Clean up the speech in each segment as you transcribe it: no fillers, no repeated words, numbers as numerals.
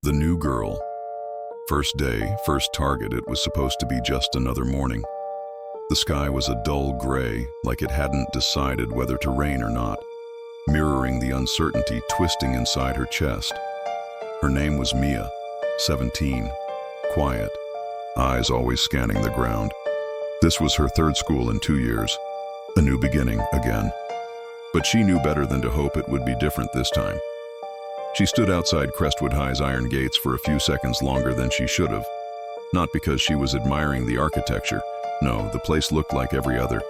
The new girl. First day, first target, it was supposed to be just another morning. The sky was a dull gray, like it hadn't decided whether to rain or not, mirroring the uncertainty twisting inside her chest. Her name was Mia, 17, quiet, eyes always scanning the ground. This was her third school in 2 years, a new beginning again. But she knew better than to hope it would be different this time. She stood outside Crestfall High's iron gates for a few seconds longer than she should have. Not because she was admiring the architecture. No, the place looked like every other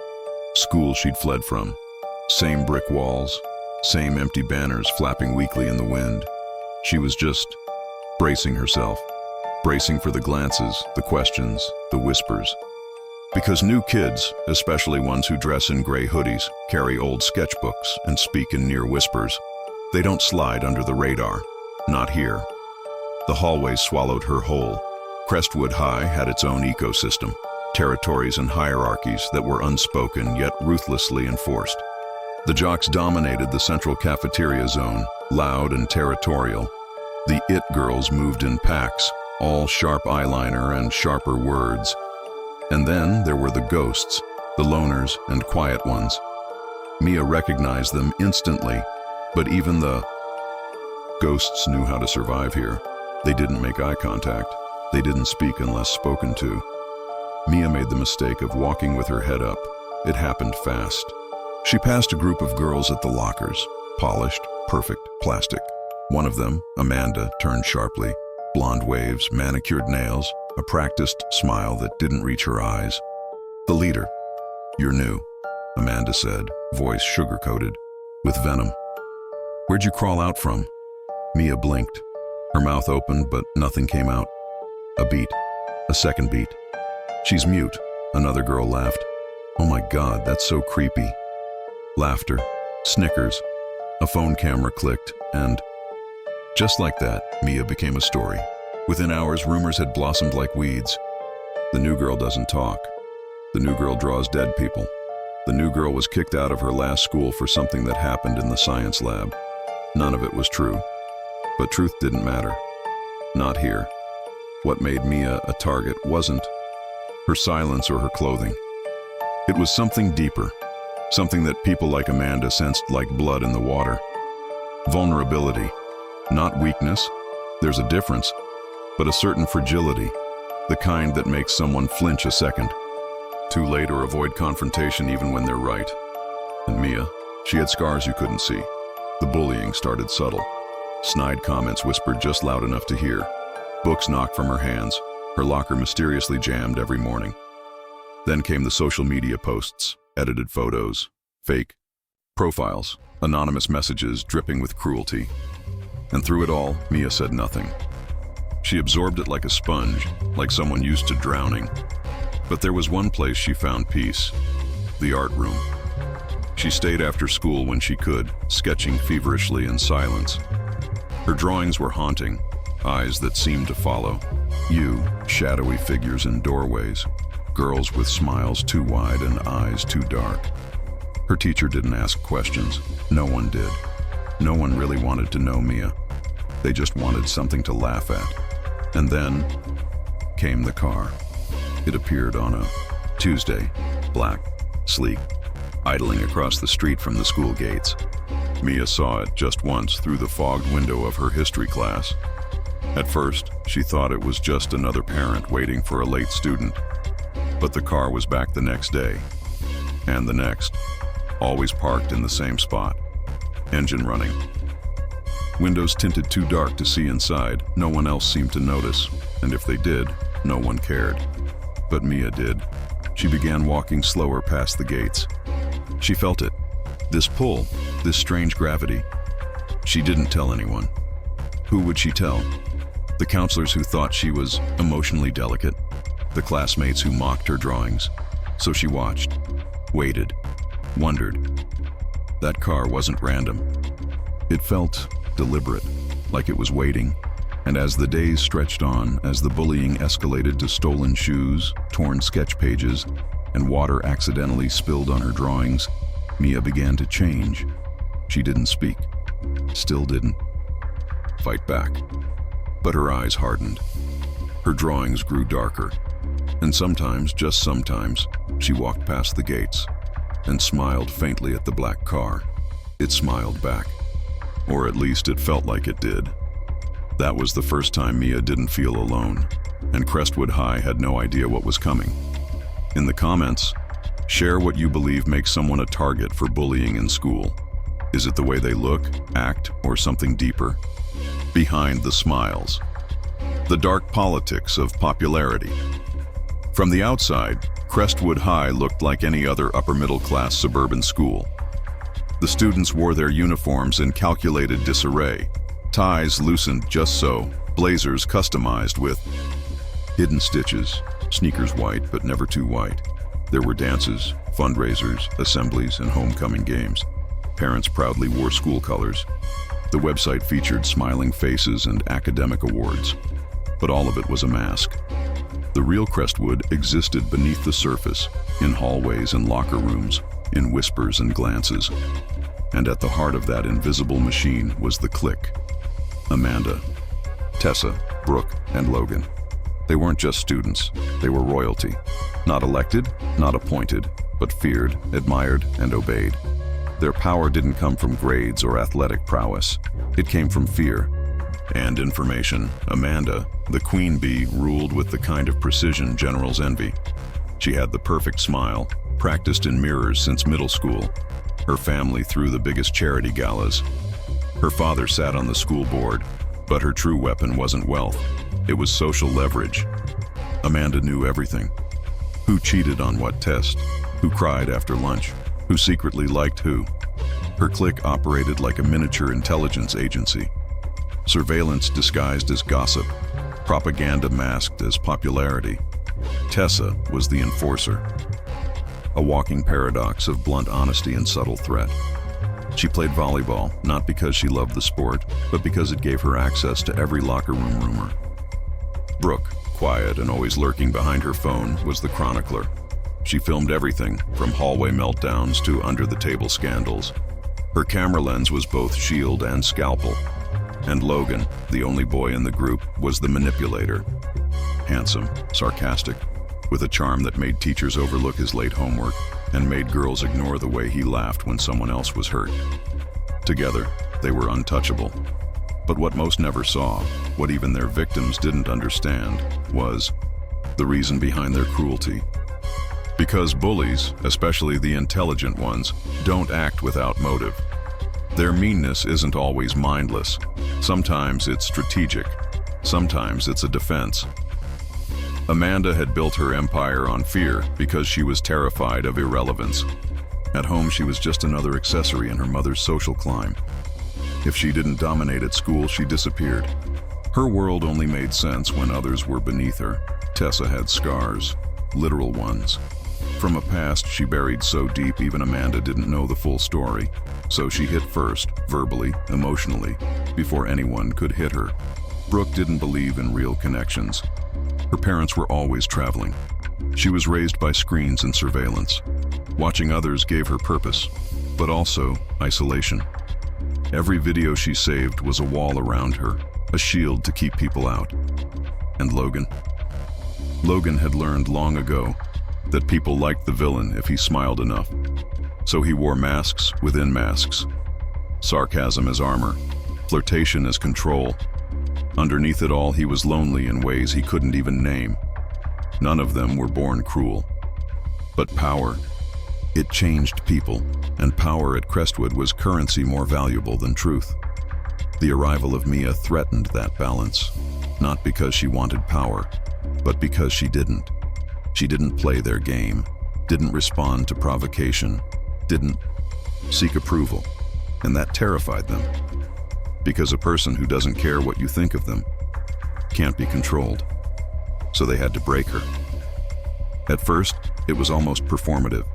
school she'd fled from. Same brick walls, same empty banners flapping weakly in the wind. She was just bracing herself, bracing for the glances, the questions, the whispers. Because new kids, especially ones who dress in gray hoodies, carry old sketchbooks and speak in near whispers, they don't slide under the radar. Not here. The hallway swallowed her whole. Crestfall High had its own ecosystem, territories and hierarchies that were unspoken yet ruthlessly enforced. The jocks dominated the central cafeteria zone, loud and territorial. The it girls moved in packs, all sharp eyeliner and sharper words. And then there were the ghosts, the loners and quiet ones. Mia recognized them instantly, but even the ghosts knew how to survive here. They didn't make eye contact. They didn't speak unless spoken to. Mia made the mistake of walking with her head up. It happened fast. She passed a group of girls at the lockers, polished, perfect, plastic. One of them, Amanda, turned sharply. Blonde waves, manicured nails, a practiced smile that didn't reach her eyes. The leader. "You're new," Amanda said, voice sugar-coated, with venom. "Where'd you crawl out from?" Mia blinked. Her mouth opened, but nothing came out. A beat. A second beat. "She's mute," another girl laughed. "Oh my God, that's so creepy." Laughter. Snickers. A phone camera clicked, and just like that, Mia became a story. Within hours, rumors had blossomed like weeds. The new girl doesn't talk. The new girl draws dead people. The new girl was kicked out of her last school for something that happened in the science lab. None of it was true. But truth didn't matter. Not here. What made Mia a target wasn't her silence or her clothing. It was something deeper, something that people like Amanda sensed like blood in the water. Vulnerability, not weakness. There's a difference, but a certain fragility, the kind that makes someone flinch a second. Too late or avoid confrontation even when they're right. And Mia, she had scars you couldn't see. The bullying started subtle. Snide comments whispered just loud enough to hear. Books knocked from her hands, her locker mysteriously jammed every morning. Then came the social media posts, edited photos, fake profiles, anonymous messages dripping with cruelty. And through it all, Mia said nothing. She absorbed it like a sponge, like someone used to drowning. But there was one place she found peace, the art room. She stayed after school when she could, sketching feverishly in silence. Her drawings were haunting, eyes that seemed to follow. You, shadowy figures in doorways, girls with smiles too wide and eyes too dark. Her teacher didn't ask questions. No one did. No one really wanted to know Mia. They just wanted something to laugh at. And then came the car. It appeared on a Tuesday, black, sleek, idling across the street from the school gates. Mia saw it just once through the fogged window of her history class. At first, she thought it was just another parent waiting for a late student. But the car was back the next day, and the next, always parked in the same spot, engine running. Windows tinted too dark to see inside. No one else seemed to notice, and if they did, no one cared. But Mia did. She began walking slower past the gates. She felt it, this pull, this strange gravity. She didn't tell anyone. Who would she tell? The counselors who thought she was emotionally delicate, the classmates who mocked her drawings. So she watched, waited, wondered. That car wasn't random. It felt deliberate, like it was waiting. And as the days stretched on, as the bullying escalated to stolen shoes, torn sketch pages, and water accidentally spilled on her drawings, Mia began to change. She didn't speak, still didn't fight back. but her eyes hardened. Her drawings grew darker, and sometimes, just sometimes, she walked past the gates and smiled faintly at the black car. It smiled back, or at least it felt like it did. That was the first time Mia didn't feel alone, and Crestwood High had no idea what was coming. In the comments, share what you believe makes someone a target for bullying in school. Is it the way they look, act, or something deeper? Behind the smiles. The dark politics of popularity. From the outside, Crestwood High looked like any other upper-middle-class suburban school. The students wore their uniforms in calculated disarray, ties loosened just so, blazers customized with hidden stitches, sneakers white but never too white. There were dances, fundraisers, assemblies, and homecoming games. Parents proudly wore school colors. The website featured smiling faces and academic awards, but all of it was a mask. The real Crestwood existed beneath the surface, in hallways and locker rooms, in whispers and glances. And at the heart of that invisible machine was the clique. Amanda, Tessa, Brooke, and Logan. They weren't just students, they were royalty. Not elected, not appointed, but feared, admired, and obeyed. Their power didn't come from grades or athletic prowess. It came from fear and information. Amanda, the queen bee, ruled with the kind of precision generals envy. She had the perfect smile, practiced in mirrors since middle school. Her family threw the biggest charity galas. Her father sat on the school board, but her true weapon wasn't wealth. It was social leverage. Amanda knew everything. Who cheated on what test? Who cried after lunch? Who secretly liked who? Her clique operated like a miniature intelligence agency. Surveillance disguised as gossip, propaganda masked as popularity. Tessa was the enforcer, a walking paradox of blunt honesty and subtle threat. She played volleyball, not because she loved the sport, but because it gave her access to every locker room rumor. Brooke, quiet and always lurking behind her phone, was the chronicler. She filmed everything, from hallway meltdowns to under-the-table scandals. Her camera lens was both shield and scalpel. And Logan, the only boy in the group, was the manipulator. Handsome, sarcastic, with a charm that made teachers overlook his late homework and made girls ignore the way he laughed when someone else was hurt. Together, they were untouchable. But what most never saw, what even their victims didn't understand, was the reason behind their cruelty. Because bullies, especially the intelligent ones, don't act without motive. Their meanness isn't always mindless. Sometimes it's strategic. Sometimes it's a defense. Amanda had built her empire on fear because she was terrified of irrelevance. At home, she was just another accessory in her mother's social climb. If she didn't dominate at school, she disappeared. Her world only made sense when others were beneath her. Tessa had scars, literal ones, from a past she buried so deep even Amanda didn't know the full story. So she hit first, verbally, emotionally, before anyone could hit her. Brooke didn't believe in real connections. Her parents were always traveling. She was raised by screens and surveillance. Watching others gave her purpose, but also isolation. Every video she saved was a wall around her, a shield to keep people out. And Logan? Logan had learned long ago that people liked the villain if he smiled enough. So he wore masks within masks. Sarcasm as armor, flirtation as control. Underneath it all, he was lonely in ways he couldn't even name. None of them were born cruel. But power, it changed people, and power at Crestwood was currency more valuable than truth. The arrival of Mia threatened that balance, not because she wanted power, but because she didn't. She didn't play their game, didn't respond to provocation, didn't seek approval, and that terrified them. Because a person who doesn't care what you think of them can't be controlled. So they had to break her. At first, it was almost performative,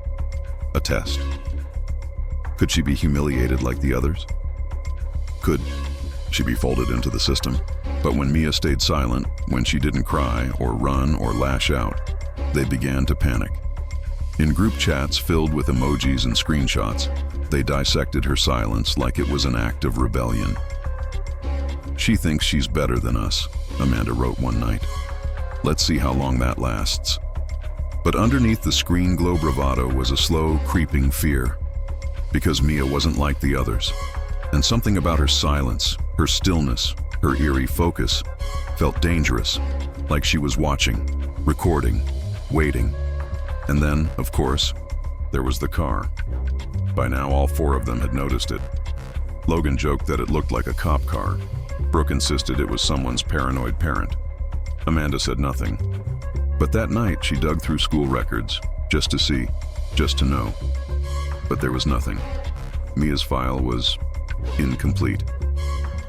a test. Could she be humiliated like the others? Could she be folded into the system? But when Mia stayed silent, when she didn't cry or run or lash out, they began to panic. In group chats filled with emojis and screenshots, they dissected her silence like it was an act of rebellion. She thinks she's better than us. Amanda wrote one night. Let's see how long that lasts. But underneath the screen glow bravado was a slow, creeping fear. Because Mia wasn't like the others. And something about her silence, her stillness, her eerie focus felt dangerous, like she was watching, recording, waiting. And then, of course, there was the car. By now, all four of them had noticed it. Logan joked that it looked like a cop car. Brooke insisted it was someone's paranoid parent. Amanda said nothing. But that night, she dug through school records, just to see, just to know. But there was nothing. Mia's file was incomplete.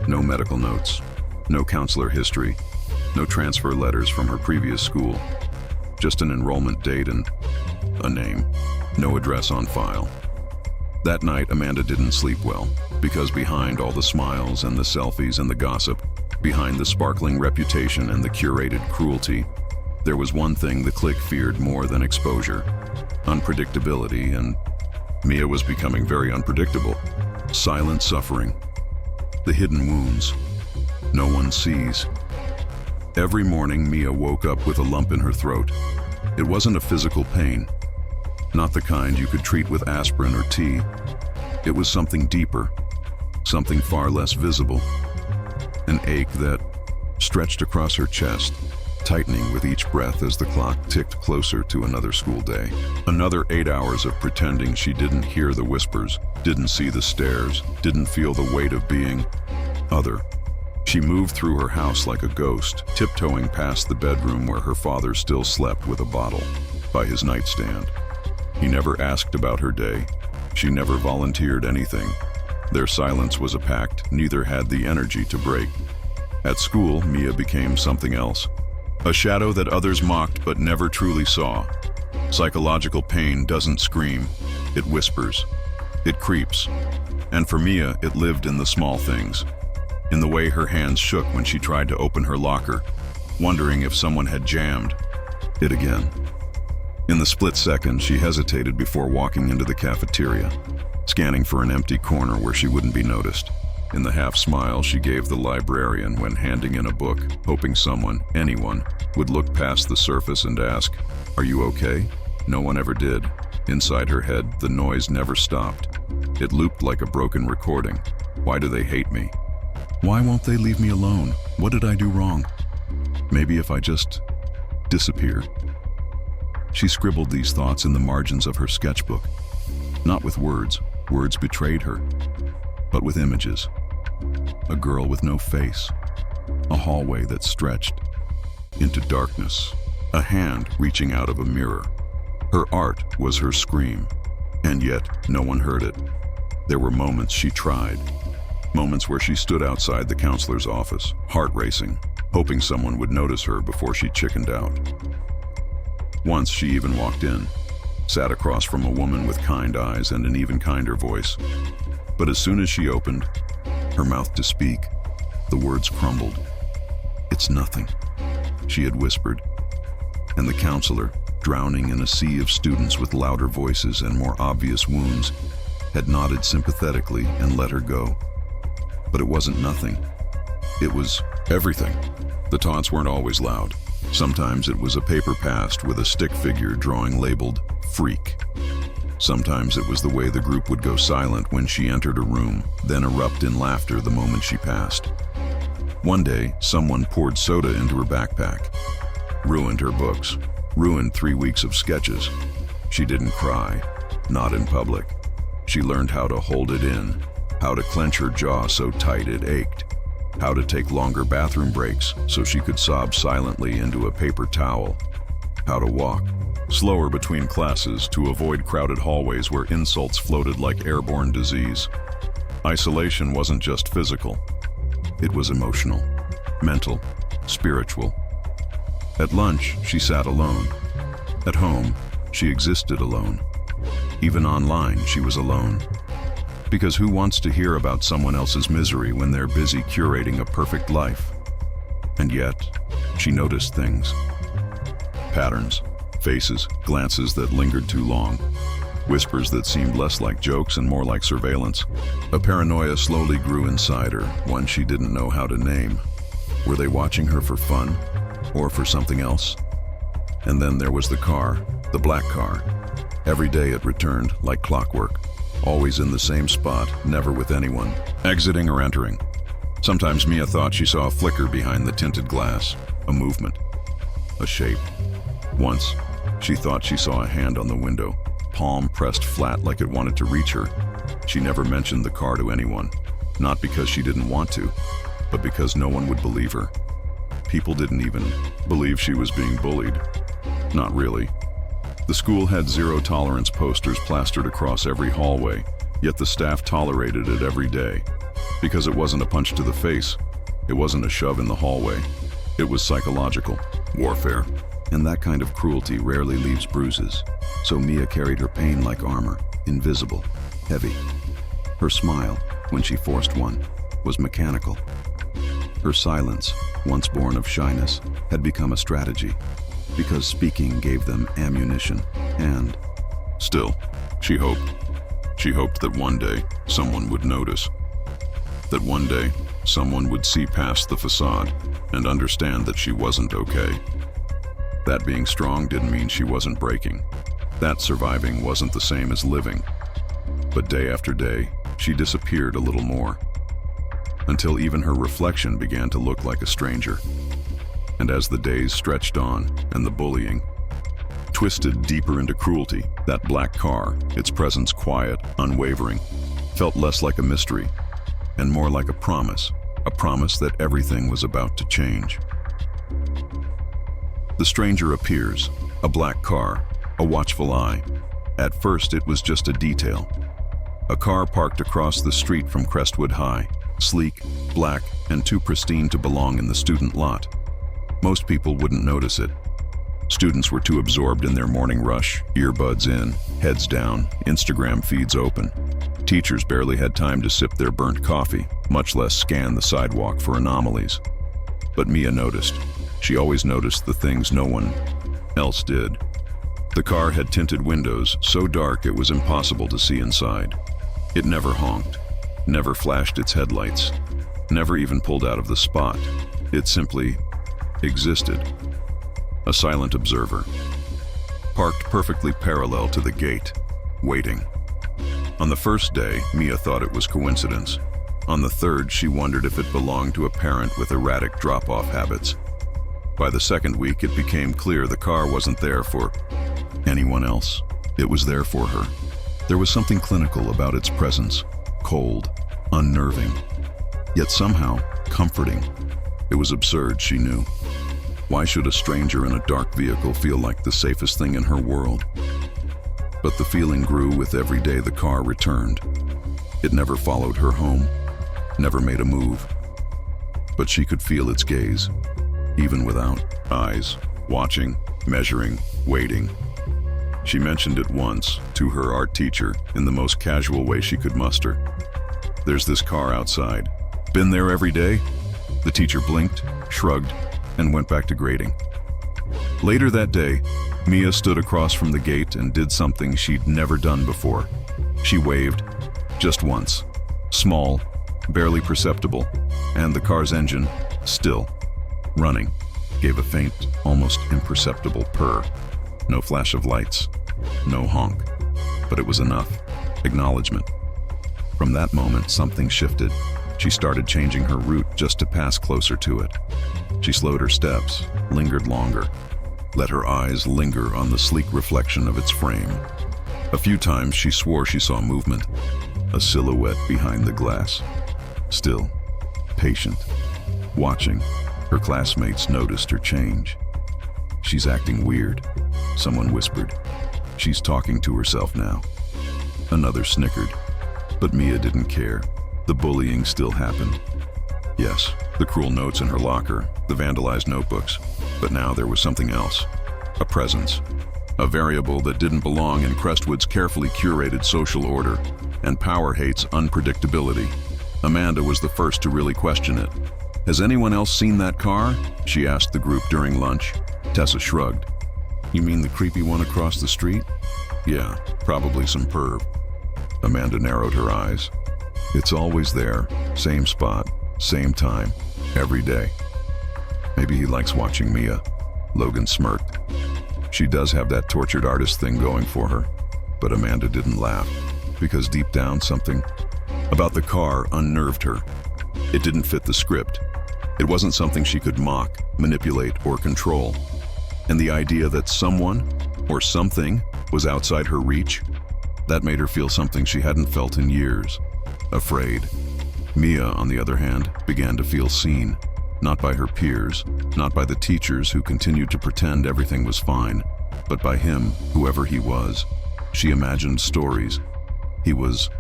No medical notes, no counselor history, no transfer letters from her previous school. Just an enrollment date and a name. No address on file. That night, Amanda didn't sleep well, because behind all the smiles and the selfies and the gossip, behind the sparkling reputation and the curated cruelty, there was one thing the clique feared more than exposure: unpredictability, and Mia was becoming very unpredictable. Silent suffering. The hidden wounds. No one sees. Every morning, Mia woke up with a lump in her throat. It wasn't a physical pain. Not the kind you could treat with aspirin or tea. It was something deeper, something far less visible. An ache that stretched across her chest, tightening with each breath as the clock ticked closer to another school day. Another 8 hours of pretending she didn't hear the whispers, didn't see the stares, didn't feel the weight of being other. She moved through her house like a ghost, tiptoeing past the bedroom where her father still slept with a bottle by his nightstand. He never asked about her day. She never volunteered anything. Their silence was a pact neither had the energy to break. At school, Mia became something else. A shadow that others mocked but never truly saw. Psychological pain doesn't scream, it whispers, it creeps. And for Mia, it lived in the small things. In the way her hands shook when she tried to open her locker, wondering if someone had jammed it again. In the split second, she hesitated before walking into the cafeteria, scanning for an empty corner where she wouldn't be noticed. In the half smile she gave the librarian when handing in a book, hoping someone, anyone, would look past the surface and ask, "Are you okay?" No one ever did. Inside her head, the noise never stopped. It looped like a broken recording. Why do they hate me? Why won't they leave me alone? What did I do wrong? Maybe if I just disappear. She scribbled these thoughts in the margins of her sketchbook. Not with words. Words betrayed her. But with images. A girl with no face. A hallway that stretched into darkness. A hand reaching out of a mirror. Her art was her scream. And yet, no one heard it. There were moments she tried. Moments where she stood outside the counselor's office, heart racing, hoping someone would notice her before she chickened out. Once she even walked in, sat across from a woman with kind eyes and an even kinder voice. But as soon as she opened her mouth to speak, the words crumbled. "It's nothing," she had whispered. And the counselor, drowning in a sea of students with louder voices and more obvious wounds, had nodded sympathetically and let her go. But it wasn't nothing. It was everything. The taunts weren't always loud. Sometimes it was a paper passed with a stick figure drawing labeled "freak." Sometimes it was the way the group would go silent when she entered a room, then erupt in laughter the moment she passed. One day, someone poured soda into her backpack. Ruined her books. Ruined 3 weeks of sketches. She didn't cry. Not in public. She learned how to hold it in. How to clench her jaw so tight it ached. How to take longer bathroom breaks so she could sob silently into a paper towel. How to walk slower between classes to avoid crowded hallways where insults floated like airborne disease. Isolation wasn't just physical. It was emotional, mental, spiritual. At lunch, she sat alone. At home, she existed alone. Even online, she was alone. Because who wants to hear about someone else's misery when they're busy curating a perfect life? And yet, she noticed things. Patterns, faces, glances that lingered too long. Whispers that seemed less like jokes and more like surveillance. A paranoia slowly grew inside her, one she didn't know how to name. Were they watching her for fun or for something else? And then there was the car, the black car. Every day it returned like clockwork, always in the same spot, never with anyone, exiting or entering. Sometimes Mia thought she saw a flicker behind the tinted glass, a movement, a shape. Once, she thought she saw a hand on the window, palm pressed flat like it wanted to reach her. She never mentioned the car to anyone, not because she didn't want to, but because no one would believe her. People didn't even believe she was being bullied. Not really. The school had zero-tolerance posters plastered across every hallway, yet the staff tolerated it every day. Because it wasn't a punch to the face, it wasn't a shove in the hallway. It was psychological warfare, and that kind of cruelty rarely leaves bruises. So Mia carried her pain like armor, invisible, heavy. Her smile, when she forced one, was mechanical. Her silence, once born of shyness, had become a strategy, because speaking gave them ammunition, and still, she hoped. She hoped that one day someone would notice. That one day someone would see past the facade and understand that she wasn't okay. That being strong didn't mean she wasn't breaking. That surviving wasn't the same as living. But day after day, she disappeared a little more, until even her reflection began to look like a stranger. And as the days stretched on and the bullying twisted deeper into cruelty, that black car, its presence quiet, unwavering, felt less like a mystery and more like a promise that everything was about to change. The stranger appears, a black car, a watchful eye. At first it was just a detail. A car parked across the street from Crestfall High, sleek, black, and too pristine to belong in the student lot. Most people wouldn't notice it. Students were too absorbed in their morning rush, earbuds in, heads down, Instagram feeds open. Teachers barely had time to sip their burnt coffee, much less scan the sidewalk for anomalies. But Mia noticed. She always noticed the things no one else did. The car had tinted windows so dark it was impossible to see inside. It never honked, never flashed its headlights, never even pulled out of the spot. It simply existed. A silent observer, parked perfectly parallel to the gate, waiting. On the first day, Mia thought it was coincidence. On the third, she wondered if it belonged to a parent with erratic drop-off habits. By the second week, it became clear the car wasn't there for anyone else. It was there for her. There was something clinical about its presence, cold, unnerving, yet somehow comforting. It was absurd, she knew. Why should a stranger in a dark vehicle feel like the safest thing in her world? But the feeling grew with every day the car returned. It never followed her home, never made a move. But she could feel its gaze, even without eyes, watching, measuring, waiting. She mentioned it once to her art teacher in the most casual way she could muster. "There's this car outside. Been there every day?" The teacher blinked, shrugged, and went back to grading. Later that day, Mia stood across from the gate and did something she'd never done before. She waved, just once, small, barely perceptible, and the car's engine, still, running, gave a faint, almost imperceptible purr. No flash of lights, no honk, but it was enough, acknowledgement. From that moment, something shifted. She started changing her route just to pass closer to it. She slowed her steps, lingered longer, let her eyes linger on the sleek reflection of its frame. A few times she swore she saw movement, a silhouette behind the glass. Still, patient, watching, her classmates noticed her change. "She's acting weird," someone whispered. "She's talking to herself now." Another snickered, but Mia didn't care. The bullying still happened. Yes, the cruel notes in her locker, the vandalized notebooks, but now there was something else. A presence. A variable that didn't belong in Crestwood's carefully curated social order, and power hates unpredictability. Amanda was the first to really question it. "Has anyone else seen that car?" she asked the group during lunch. Tessa shrugged. "You mean the creepy one across the street?" "Yeah, probably some perv." Amanda narrowed her eyes. "It's always there, same spot, same time, every day. Maybe he likes watching Mia. Logan smirked. She does have that tortured artist thing going for her. But Amanda didn't laugh, because deep down something about the car unnerved her. It didn't fit the script. It wasn't something she could mock, manipulate, or control. And the idea that someone or something was outside her reach, that made her feel something she hadn't felt in years. Afraid. Mia, on the other hand, began to feel seen. Not by her peers, not by the teachers who continued to pretend everything was fine, but by him, whoever he was. She imagined stories. He was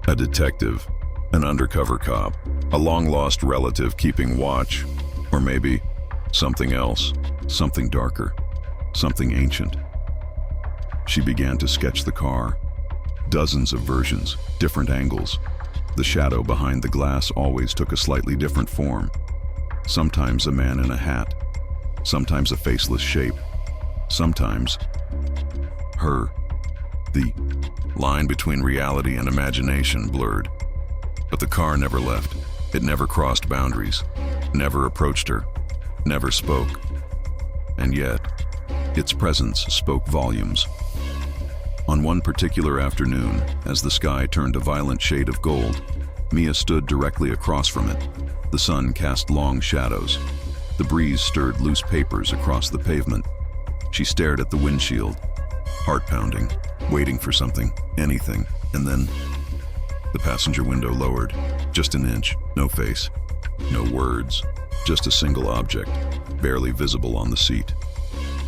a detective, an undercover cop, a long-lost relative keeping watch, or maybe something else, something darker, something ancient. She began to sketch the car. Dozens of versions, different angles. The shadow behind the glass always took a slightly different form. Sometimes a man in a hat, sometimes a faceless shape, sometimes her. The line between reality and imagination blurred. But the car never left. It never crossed boundaries, never approached her, never spoke. And yet, its presence spoke volumes. On one particular afternoon, as the sky turned a violent shade of gold, Mia stood directly across from it. The sun cast long shadows. The breeze stirred loose papers across the pavement. She stared at the windshield, heart pounding, waiting for something, anything, and then the passenger window lowered, just an inch, no face, no words, just a single object, barely visible on the seat.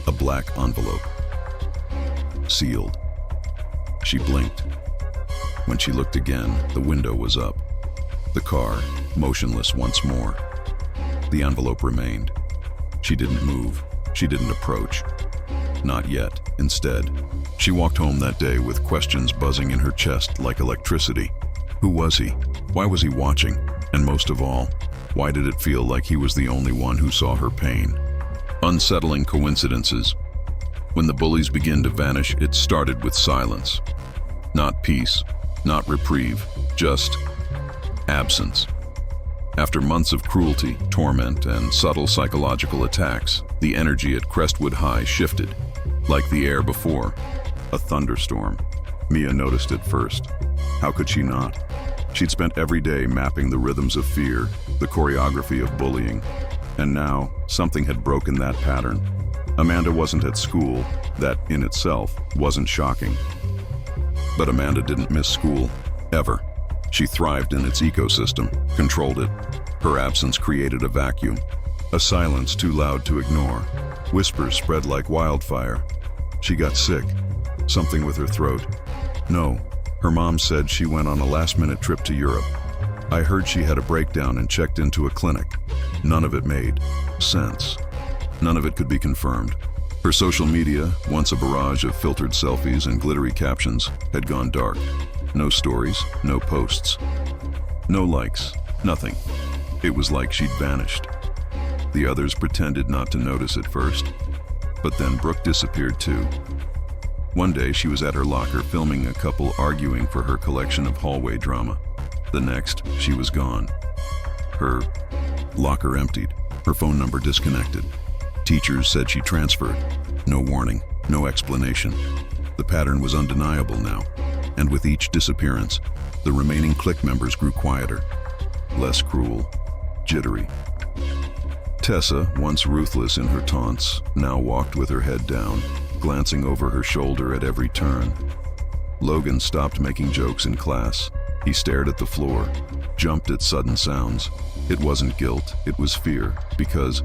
A black envelope. Sealed. She blinked. When she looked again, the window was up. The car, motionless once more. The envelope remained. She didn't move. She didn't approach. Not yet. Instead, she walked home that day with questions buzzing in her chest like electricity. Who was he? Why was he watching? And most of all, why did it feel like he was the only one who saw her pain? Unsettling coincidences. When the bullies began to vanish, it started with silence. Not peace, not reprieve, just absence. After months of cruelty, torment, and subtle psychological attacks, the energy at Crestfall High shifted. Like the air before, a thunderstorm. Mia noticed it first. How could she not? She'd spent every day mapping the rhythms of fear, the choreography of bullying. And now, something had broken that pattern. Amanda wasn't at school. That, in itself, wasn't shocking. But Amanda didn't miss school, ever. She thrived in its ecosystem, controlled it. Her absence created a vacuum, a silence too loud to ignore. Whispers spread like wildfire. She got sick, something with her throat. No, her mom said she went on a last-minute trip to Europe. I heard she had a breakdown and checked into a clinic. None of it made sense. None of it could be confirmed. Her social media, once a barrage of filtered selfies and glittery captions, had gone dark. No stories, no posts, no likes, nothing. It was like she'd vanished. The others pretended not to notice at first, but then Brooke disappeared too. One day she was at her locker filming a couple arguing for her collection of hallway drama. The next, she was gone. Her locker emptied, her phone number disconnected. Teachers said she transferred. No warning, no explanation. The pattern was undeniable now, and with each disappearance, the remaining clique members grew quieter, less cruel, jittery. Tessa, once ruthless in her taunts, now walked with her head down, glancing over her shoulder at every turn. Logan stopped making jokes in class. He stared at the floor, jumped at sudden sounds. It wasn't guilt, it was fear, because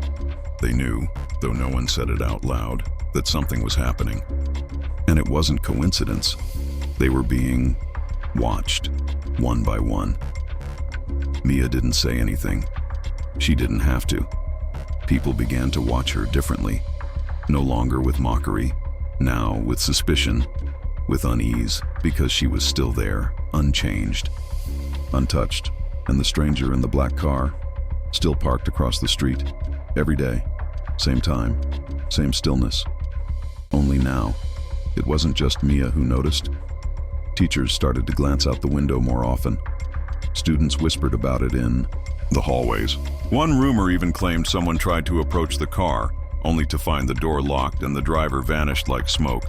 they knew, though no one said it out loud, that something was happening. And it wasn't coincidence. They were being watched, one by one. Mia didn't say anything. She didn't have to. People began to watch her differently, no longer with mockery, now with suspicion, with unease, because she was still there, unchanged, untouched, and the stranger in the black car, still parked across the street, every day, same time, same stillness. Only now, it wasn't just Mia who noticed. Teachers started to glance out the window more often. Students whispered about it in the hallways. One rumor even claimed someone tried to approach the car, only to find the door locked and the driver vanished like smoke.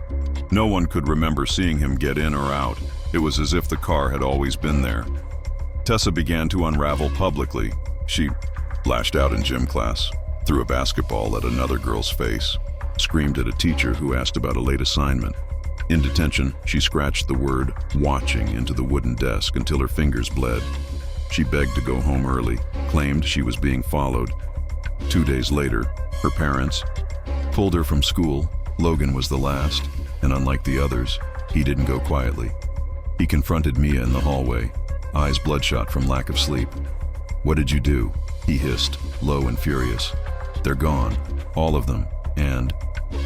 No one could remember seeing him get in or out. It was as if the car had always been there. Tessa began to unravel publicly. She lashed out in gym class, threw a basketball at another girl's face, screamed at a teacher who asked about a late assignment. In detention, she scratched the word "watching" into the wooden desk until her fingers bled. She begged to go home early, claimed she was being followed. 2 days later, her parents pulled her from school. Logan was the last, and unlike the others, he didn't go quietly. He confronted Mia in the hallway, eyes bloodshot from lack of sleep. "What did you do?" he hissed, low and furious. "They're gone, all of them, and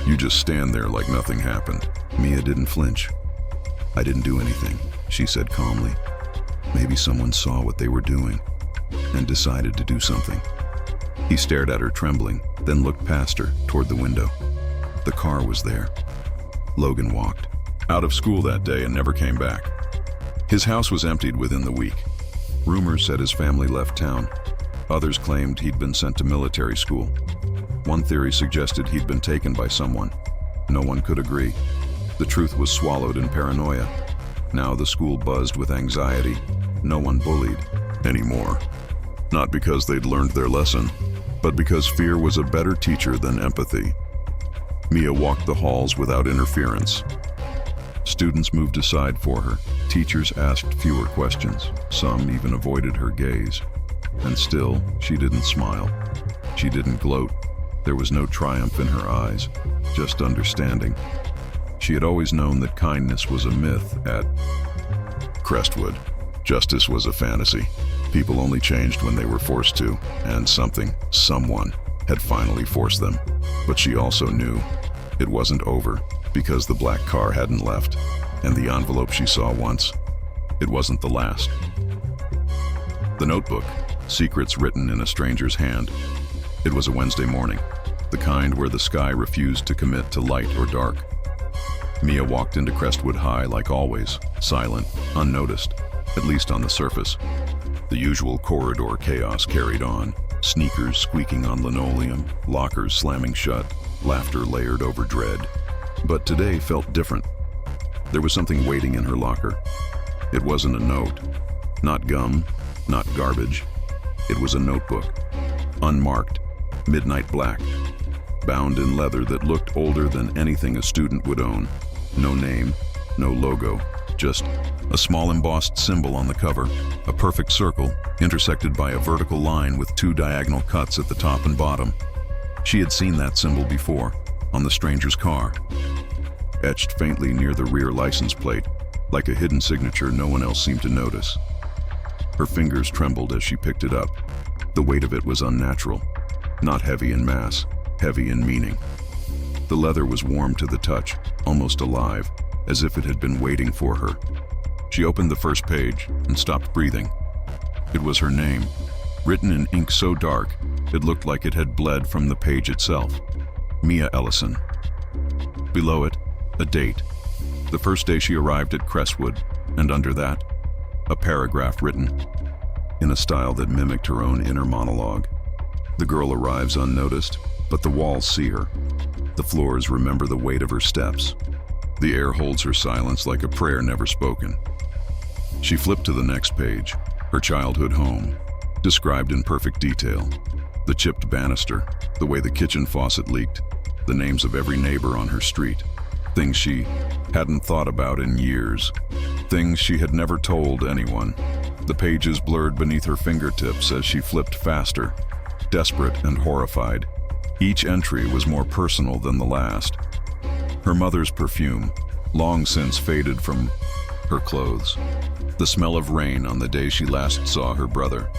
you just stand there like nothing happened." Mia didn't flinch. "I didn't do anything," she said calmly. "Maybe someone saw what they were doing and decided to do something." He stared at her, trembling, then looked past her toward the window. The car was there. Logan walked out of school that day and never came back. His house was emptied within the week. Rumors said his family left town. Others claimed he'd been sent to military school. One theory suggested he'd been taken by someone. No one could agree. The truth was swallowed in paranoia. Now the school buzzed with anxiety. No one bullied anymore. Not because they'd learned their lesson, but because fear was a better teacher than empathy. Mia walked the halls without interference. Students moved aside for her. Teachers asked fewer questions. Some even avoided her gaze. And still, she didn't smile. She didn't gloat. There was no triumph in her eyes, just understanding. She had always known that kindness was a myth at Crestwood. Justice was a fantasy. People only changed when they were forced to, and someone, had finally forced them. But she also knew it wasn't over, because the black car hadn't left, and the envelope she saw once, it wasn't the last. The notebook, secrets written in a stranger's hand. It was a Wednesday morning, the kind where the sky refused to commit to light or dark. Mia walked into Crestwood High like always, silent, unnoticed, at least on the surface. The usual corridor chaos carried on, sneakers squeaking on linoleum, lockers slamming shut, laughter layered over dread. But today felt different. There was something waiting in her locker. It wasn't a note, not gum, not garbage. It was a notebook, unmarked, midnight black, bound in leather that looked older than anything a student would own. No name, no logo, just a small embossed symbol on the cover, a perfect circle intersected by a vertical line with 2 diagonal cuts at the top and bottom. She had seen that symbol before, on the stranger's car, etched faintly near the rear license plate, like a hidden signature no one else seemed to notice. Her fingers trembled as she picked it up. The weight of it was unnatural, not heavy in mass, heavy in meaning. The leather was warm to the touch, almost alive, as if it had been waiting for her. She opened the first page and stopped breathing. It was her name, written in ink so dark, it looked like it had bled from the page itself. Mia Ellison. Below it, a date. The first day she arrived at Crestwood, and under that, a paragraph written in a style that mimicked her own inner monologue. The girl arrives unnoticed, but the walls see her. The floors remember the weight of her steps. The air holds her silence like a prayer never spoken. She flipped to the next page, her childhood home, described in perfect detail. The chipped banister, the way the kitchen faucet leaked, the names of every neighbor on her street. Things she hadn't thought about in years. Things she had never told anyone. The pages blurred beneath her fingertips as she flipped faster, desperate and horrified. Each entry was more personal than the last. Her mother's perfume, long since faded from her clothes. The smell of rain on the day she last saw her brother.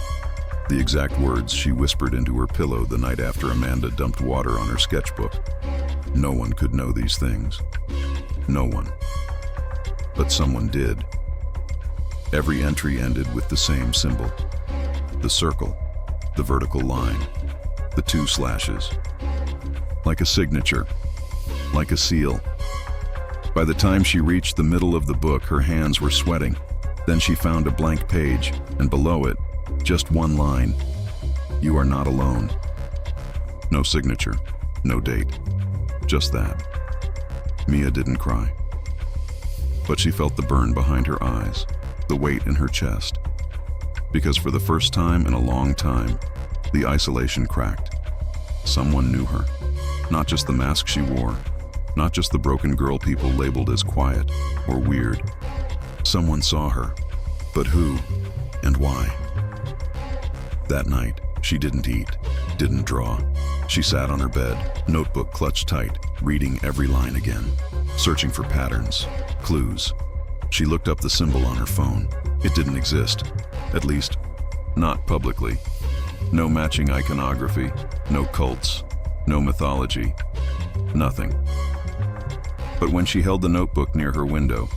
The exact words she whispered into her pillow the night after Amanda dumped water on her sketchbook. No one could know these things. No one. But someone did. Every entry ended with the same symbol. The circle, the vertical line, the 2 slashes. Like a signature, like a seal. By the time she reached the middle of the book, her hands were sweating. Then she found a blank page, and below it, just one line. "You are not alone." No signature, no date, just that. Mia didn't cry. But she felt the burn behind her eyes, the weight in her chest. Because for the first time in a long time, the isolation cracked. Someone knew her. Not just the mask she wore, not just the broken girl people labeled as quiet or weird. Someone saw her. But who and why? That night, she didn't eat, didn't draw. She sat on her bed, notebook clutched tight, reading every line again, searching for patterns, clues. She looked up the symbol on her phone. It didn't exist, at least, not publicly. No matching iconography, no cults, no mythology, nothing. But when she held the notebook near her window,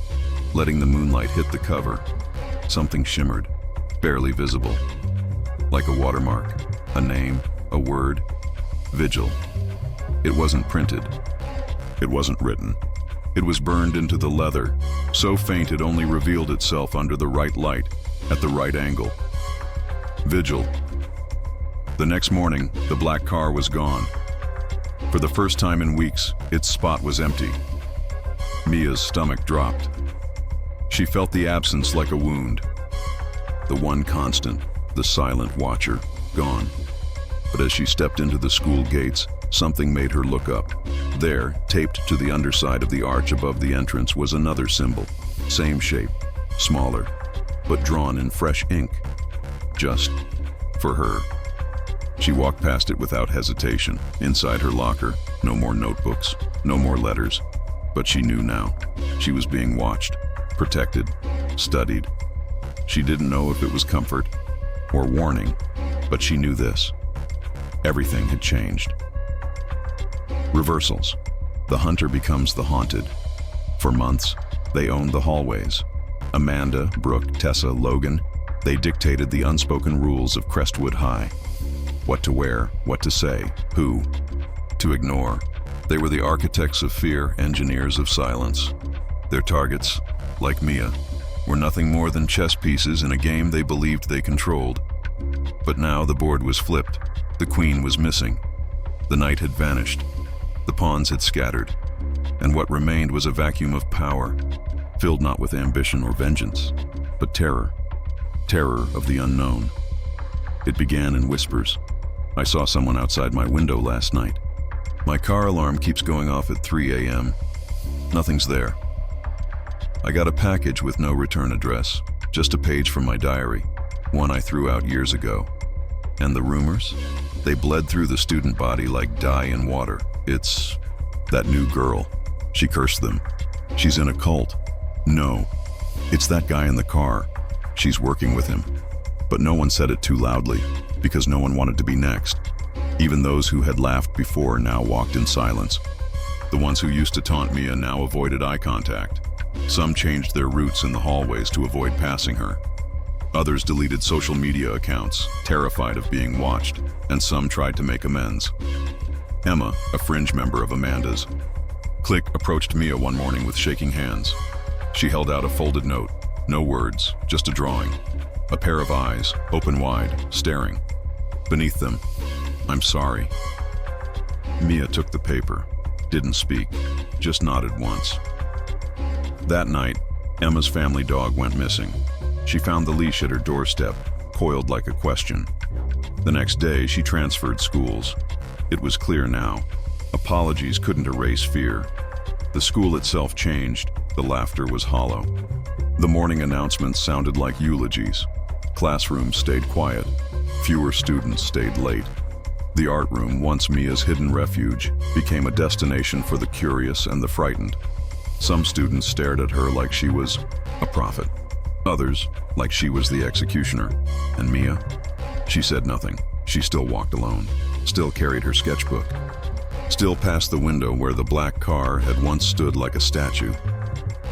letting the moonlight hit the cover, something shimmered, barely visible. Like a watermark, a name, a word. Vigil. It wasn't printed. It wasn't written. It was burned into the leather, so faint it only revealed itself under the right light, at the right angle. Vigil. The next morning, the black car was gone. For the first time in weeks, its spot was empty. Mia's stomach dropped. She felt the absence like a wound. The one constant, the silent watcher, gone. But as she stepped into the school gates, something made her look up. There, taped to the underside of the arch above the entrance, was another symbol. Same shape, smaller, but drawn in fresh ink. Just for her. She walked past it without hesitation. Inside her locker, no more notebooks, no more letters. But she knew now. She was being watched, protected, studied. She didn't know if it was comfort or warning, but she knew this. Everything had changed. Reversals. The hunter becomes the haunted. For months, they owned the hallways. Amanda, Brooke, Tessa, Logan, they dictated the unspoken rules of Crestfall High. What to wear, what to say, who to ignore. They were the architects of fear, engineers of silence. Their targets, like Mia, were nothing more than chess pieces in a game they believed they controlled. But now the board was flipped. The queen was missing. The knight had vanished. The pawns had scattered. And what remained was a vacuum of power, filled not with ambition or vengeance, but terror. Terror of the unknown. It began in whispers. I saw someone outside my window last night. My car alarm keeps going off at 3 a.m. Nothing's there. I got a package with no return address, just a page from my diary, one I threw out years ago. And the rumors? They bled through the student body like dye in water. It's that new girl. She cursed them. She's in a cult. No, it's that guy in the car. She's working with him. But no one said it too loudly, because no one wanted to be next. Even those who had laughed before now walked in silence. The ones who used to taunt Mia now avoided eye contact. Some changed their routes in the hallways to avoid passing her. Others deleted social media accounts, terrified of being watched, and some tried to make amends. Emma, a fringe member of Amanda's, Click approached Mia one morning with shaking hands. She held out a folded note, no words, just a drawing. A pair of eyes, open wide, staring. Beneath them, "I'm sorry." Mia took the paper, didn't speak, just nodded once. That night, Emma's family dog went missing. She found the leash at her doorstep, coiled like a question. The next day, she transferred schools. It was clear now. Apologies couldn't erase fear. The school itself changed. The laughter was hollow. The morning announcements sounded like eulogies. Classrooms stayed quiet. Fewer students stayed late. The art room, once Mia's hidden refuge, became a destination for the curious and the frightened. Some students stared at her like she was a prophet. Others, like she was the executioner. And Mia? She said nothing. She still walked alone, still carried her sketchbook, still passed the window where the black car had once stood like a statue.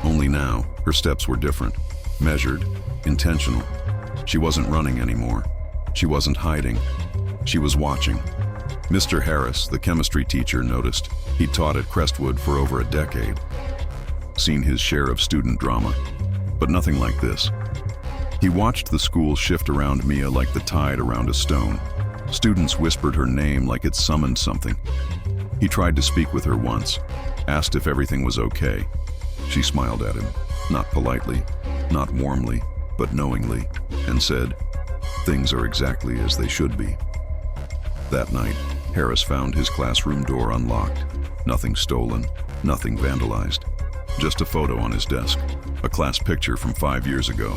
Only now, her steps were different, measured, intentional. She wasn't running anymore. She wasn't hiding. She was watching. Mr. Harris, the chemistry teacher, noticed. He'd taught at Crestwood for over a decade. Seen his share of student drama, but nothing like this. He watched the school shift around Mia like the tide around a stone. Students whispered her name like it summoned something. He tried to speak with her once, asked if everything was okay. She smiled at him, not politely, not warmly, but knowingly, and said, "Things are exactly as they should be." That night, Harris found his classroom door unlocked. Nothing stolen, nothing vandalized. Just a photo on his desk, a class picture from 5 years ago.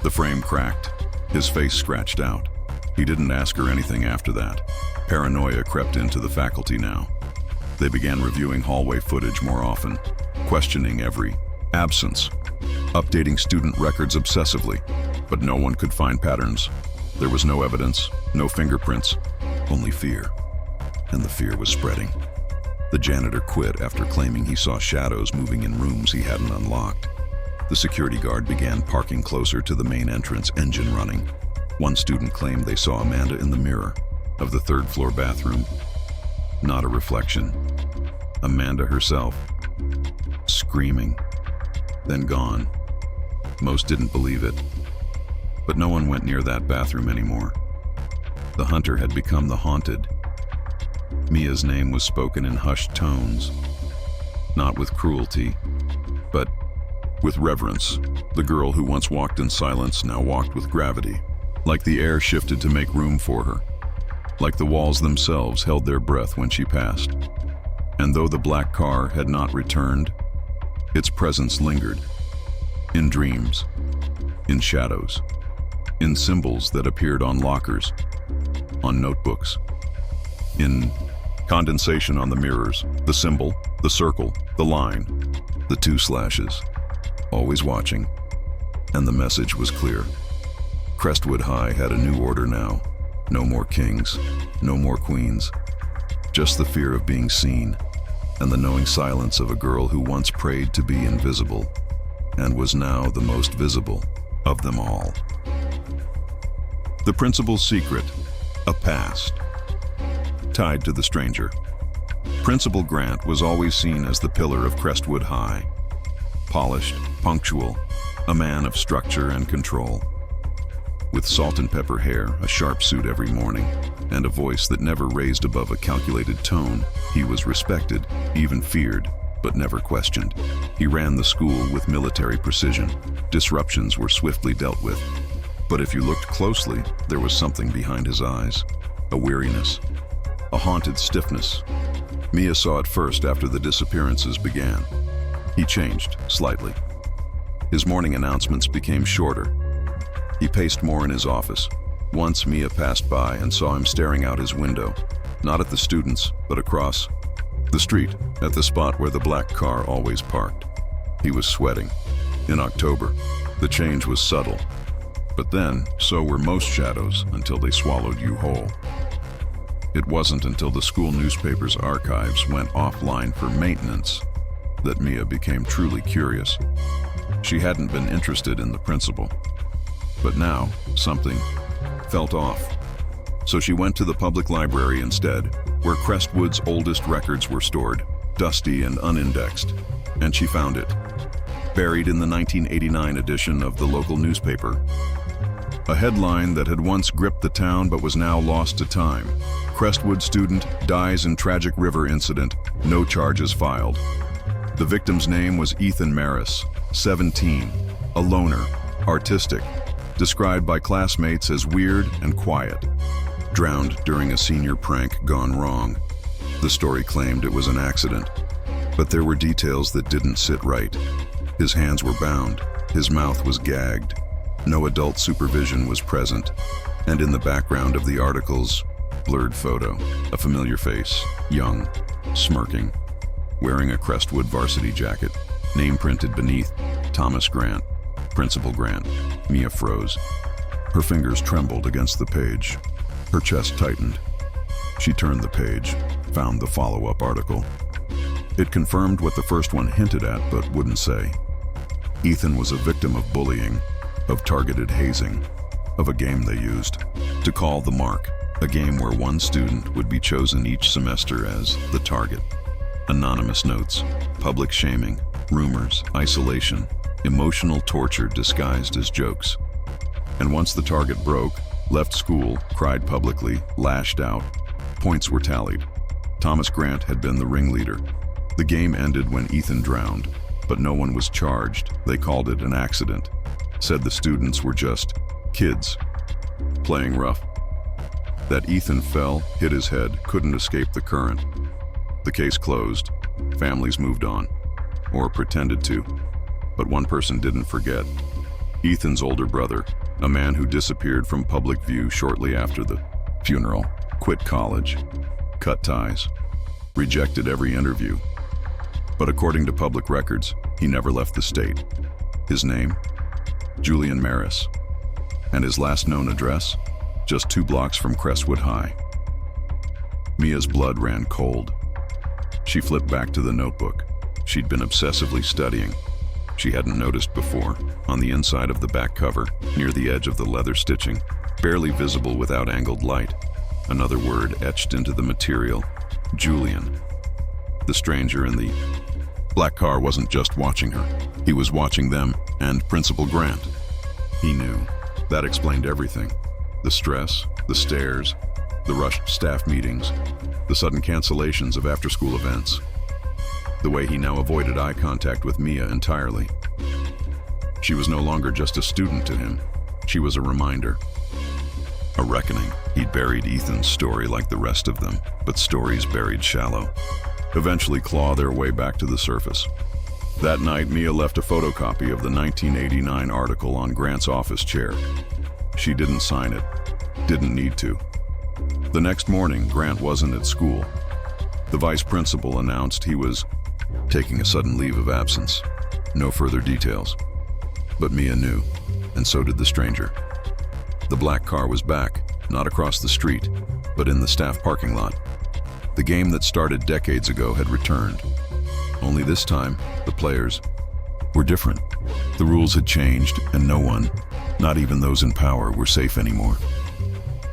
The frame cracked, his face scratched out. He didn't ask her anything after that. Paranoia crept into the faculty now. They began reviewing hallway footage more often, questioning every absence, updating student records obsessively, but no one could find patterns. There was no evidence, no fingerprints, only fear. And the fear was spreading. The janitor quit after claiming he saw shadows moving in rooms he hadn't unlocked. The security guard began parking closer to the main entrance, engine running. One student claimed they saw Amanda in the mirror of the third-floor bathroom. Not a reflection. Amanda herself, screaming, then gone. Most didn't believe it, but no one went near that bathroom anymore. The hunter had become the haunted. Mia's name was spoken in hushed tones, not with cruelty, but with reverence. The girl who once walked in silence now walked with gravity, like the air shifted to make room for her, like the walls themselves held their breath when she passed. And though the black car had not returned, its presence lingered, in dreams, in shadows, in symbols that appeared on lockers, on notebooks, in condensation on the mirrors, the symbol, the circle, the line, the 2 slashes, always watching. And the message was clear. Crestfall High had a new order now. No more kings, no more queens. Just the fear of being seen, and the knowing silence of a girl who once prayed to be invisible, and was now the most visible of them all. The principal's secret, a past, tied to the stranger. Principal Grant was always seen as the pillar of Crestfall High. Polished, punctual, a man of structure and control. With salt and pepper hair, a sharp suit every morning, and a voice that never raised above a calculated tone, he was respected, even feared, but never questioned. He ran the school with military precision. Disruptions were swiftly dealt with. But if you looked closely, there was something behind his eyes. A weariness, a haunted stiffness. Mia saw it first after the disappearances began. He changed, slightly. His morning announcements became shorter. He paced more in his office. Once Mia passed by and saw him staring out his window, not at the students, but across the street, at the spot where the black car always parked. He was sweating. In October, the change was subtle. But then, so were most shadows until they swallowed you whole. It wasn't until the school newspaper's archives went offline for maintenance that Mia became truly curious. She hadn't been interested in the principal. But now, something felt off. So she went to the public library instead, where Crestwood's oldest records were stored, dusty and unindexed. And she found it, buried in the 1989 edition of the local newspaper. A headline that had once gripped the town but was now lost to time. Crestwood student dies in tragic river incident, no charges filed. The victim's name was Ethan Maris, 17, a loner, artistic, described by classmates as weird and quiet, drowned during a senior prank gone wrong. The story claimed it was an accident, but there were details that didn't sit right. His hands were bound, his mouth was gagged, no adult supervision was present, and in the background of the article's blurred photo, a familiar face, young, smirking, wearing a Crestwood varsity jacket, name printed beneath, Thomas Grant, Principal Grant. Mia froze. Her fingers trembled against the page. Her chest tightened. She turned the page, found the follow-up article. It confirmed what the first one hinted at but wouldn't say. Ethan was a victim of bullying, of targeted hazing, of a game they used to call the mark, a game where one student would be chosen each semester as the target. Anonymous notes, public shaming, rumors, isolation, emotional torture disguised as jokes. And once the target broke, left school, cried publicly, lashed out, points were tallied. Thomas Grant had been the ringleader. The game ended when Ethan drowned, but no one was charged. They called it an accident, said the students were just kids playing rough. That Ethan fell, hit his head, couldn't escape the current. The case closed. Families moved on, or pretended to. But one person didn't forget. Ethan's older brother, a man who disappeared from public view shortly after the funeral, quit college, cut ties, rejected every interview. But according to public records, he never left the state. His name? Julian Maris. And his last known address? Just 2 blocks from Crestfall High. Mia's blood ran cold. She flipped back to the notebook she'd been obsessively studying. She hadn't noticed before, on the inside of the back cover, near the edge of the leather stitching, barely visible without angled light, another word etched into the material: Julian. The stranger in the black car wasn't just watching her. He was watching them and Principal Grant. He knew. That explained everything. The stress, the stares, the rushed staff meetings, the sudden cancellations of after-school events. The way he now avoided eye contact with Mia entirely. She was no longer just a student to him. She was a reminder. A reckoning. He'd buried Ethan's story like the rest of them, but stories buried shallow eventually claw their way back to the surface. That night, Mia left a photocopy of the 1989 article on Grant's office chair. She didn't sign it, didn't need to. The next morning, Grant wasn't at school. The vice principal announced he was taking a sudden leave of absence. No further details. But Mia knew, and so did the stranger. The black car was back, not across the street, but in the staff parking lot. The game that started decades ago had returned. Only this time, the players were different. The rules had changed, and no one, not even those in power, were safe anymore.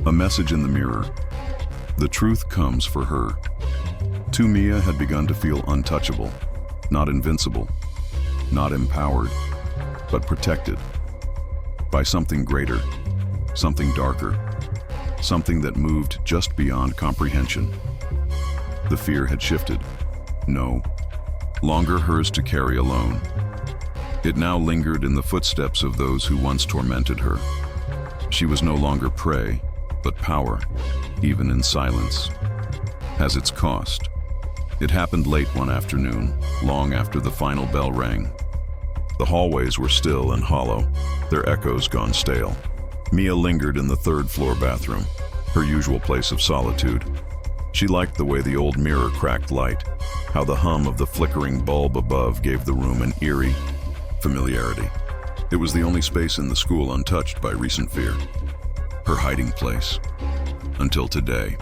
A message in the mirror. The truth comes for her. Too Mia had begun to feel untouchable, not invincible, not empowered, but protected by something greater, something darker, something that moved just beyond comprehension. The fear had shifted. No longer hers to carry alone. It now lingered in the footsteps of those who once tormented her. She was no longer prey, but power, even in silence, has its cost. It happened late one afternoon, long after the final bell rang. The hallways were still and hollow, their echoes gone stale. Mia lingered in the third-floor bathroom, her usual place of solitude. She liked the way the old mirror cracked light, how the hum of the flickering bulb above gave the room an eerie familiarity. It was the only space in the school untouched by recent fear. Her hiding place. Until today.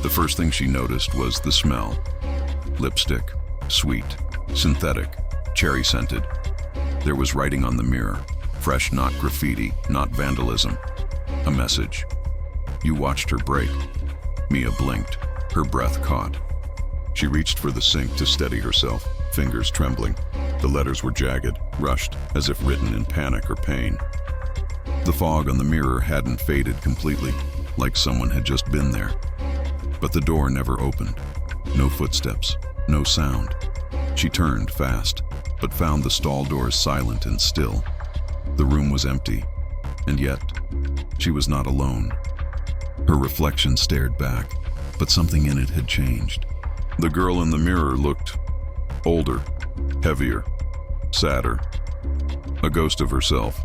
The first thing she noticed was the smell. Lipstick, sweet, synthetic, cherry-scented. There was writing on the mirror. Fresh, not graffiti, not vandalism. A message. You watched her break. Mia blinked, her breath caught. She reached for the sink to steady herself, fingers trembling. The letters were jagged, rushed, as if written in panic or pain. The fog on the mirror hadn't faded completely, like someone had just been there. But the door never opened. No footsteps, no sound. She turned fast, but found the stall doors silent and still. The room was empty, and yet, she was not alone. Her reflection stared back, but something in it had changed. The girl in the mirror looked older, heavier, sadder, a ghost of herself.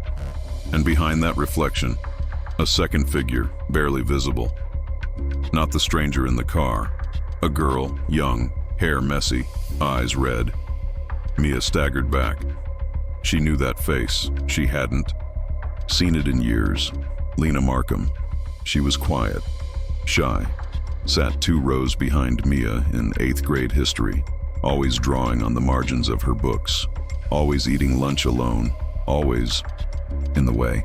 And behind that reflection, a second figure, barely visible. Not the stranger in the car. A girl, young, hair messy, eyes red. Mia staggered back. She knew that face. She hadn't seen it in years. Lena Markham. She was quiet, shy, sat 2 rows behind Mia in 8th grade history, always drawing on the margins of her books, always eating lunch alone, always in the way.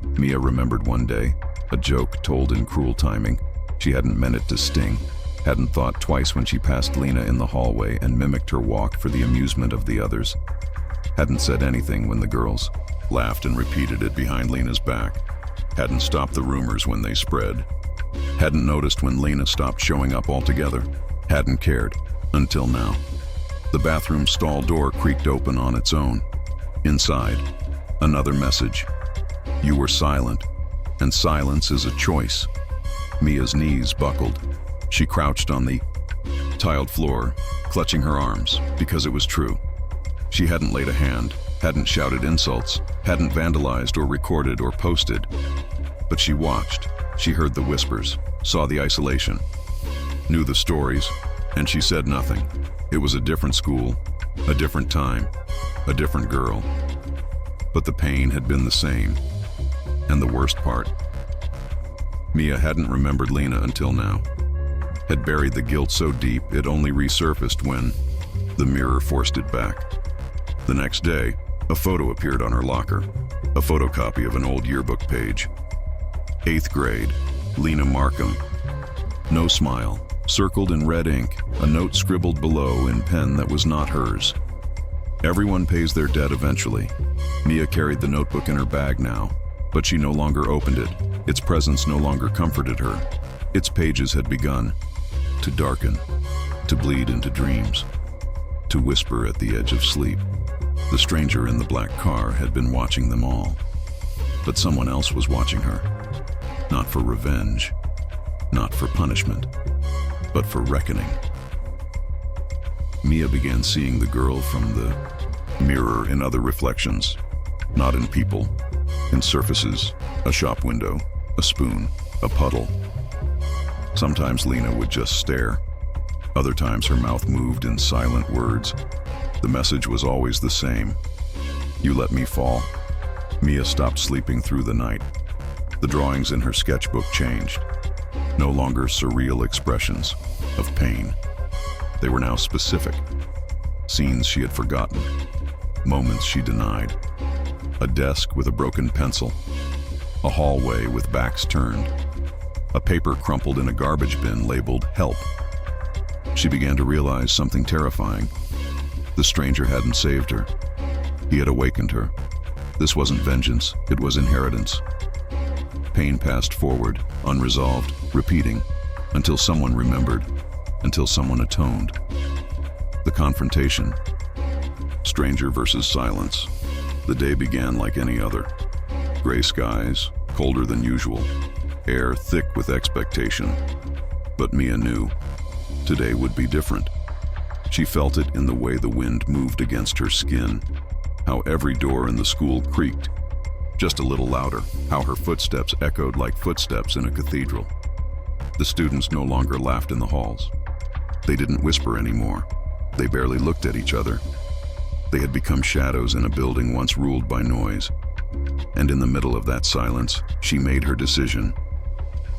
Mia remembered one day, a joke told in cruel timing. She hadn't meant it to sting, hadn't thought twice when she passed Lena in the hallway and mimicked her walk for the amusement of the others. Hadn't said anything when the girls laughed and repeated it behind Lena's back. Hadn't stopped the rumors when they spread. Hadn't noticed when Lena stopped showing up altogether. Hadn't cared, until now. The bathroom stall door creaked open on its own. Inside, another message. You were silent, and silence is a choice. Mia's knees buckled. She crouched on the tiled floor, clutching her arms, because it was true. She hadn't laid a hand, hadn't shouted insults, hadn't vandalized or recorded or posted. But she watched, she heard the whispers, saw the isolation, knew the stories, and she said nothing. It was a different school, a different time, a different girl. But the pain had been the same. And the worst part, Mia hadn't remembered Lena until now. Had buried the guilt so deep it only resurfaced when the mirror forced it back. The next day, a photo appeared on her locker, a photocopy of an old yearbook page. 8th grade, Lena Markham. No smile, circled in red ink, a note scribbled below in pen that was not hers. Everyone pays their debt eventually. Mia carried the notebook in her bag now, but she no longer opened it. Its presence no longer comforted her. Its pages had begun to darken, to bleed into dreams, to whisper at the edge of sleep. The stranger in the black car had been watching them all, but someone else was watching her. Not for revenge, not for punishment, but for reckoning. Mia began seeing the girl from the mirror in other reflections, not in people, in surfaces, a shop window, a spoon, a puddle. Sometimes Lena would just stare. Other times her mouth moved in silent words. The message was always the same. You let me fall. Mia stopped sleeping through the night. The drawings in her sketchbook changed. No longer surreal expressions of pain. They were now specific. Scenes she had forgotten. Moments she denied. A desk with a broken pencil. A hallway with backs turned. A paper crumpled in a garbage bin labeled "Help." She began to realize something terrifying. The stranger hadn't saved her. He had awakened her. This wasn't vengeance, it was inheritance. Pain passed forward, unresolved, repeating, until someone remembered, until someone atoned. The confrontation. Stranger versus silence. The day began like any other. Gray skies, colder than usual. Air thick with expectation. But Mia knew today would be different. She felt it in the way the wind moved against her skin, how every door in the school creaked, just a little louder, how her footsteps echoed like footsteps in a cathedral. The students no longer laughed in the halls. They didn't whisper anymore. They barely looked at each other. They had become shadows in a building once ruled by noise. And in the middle of that silence, she made her decision.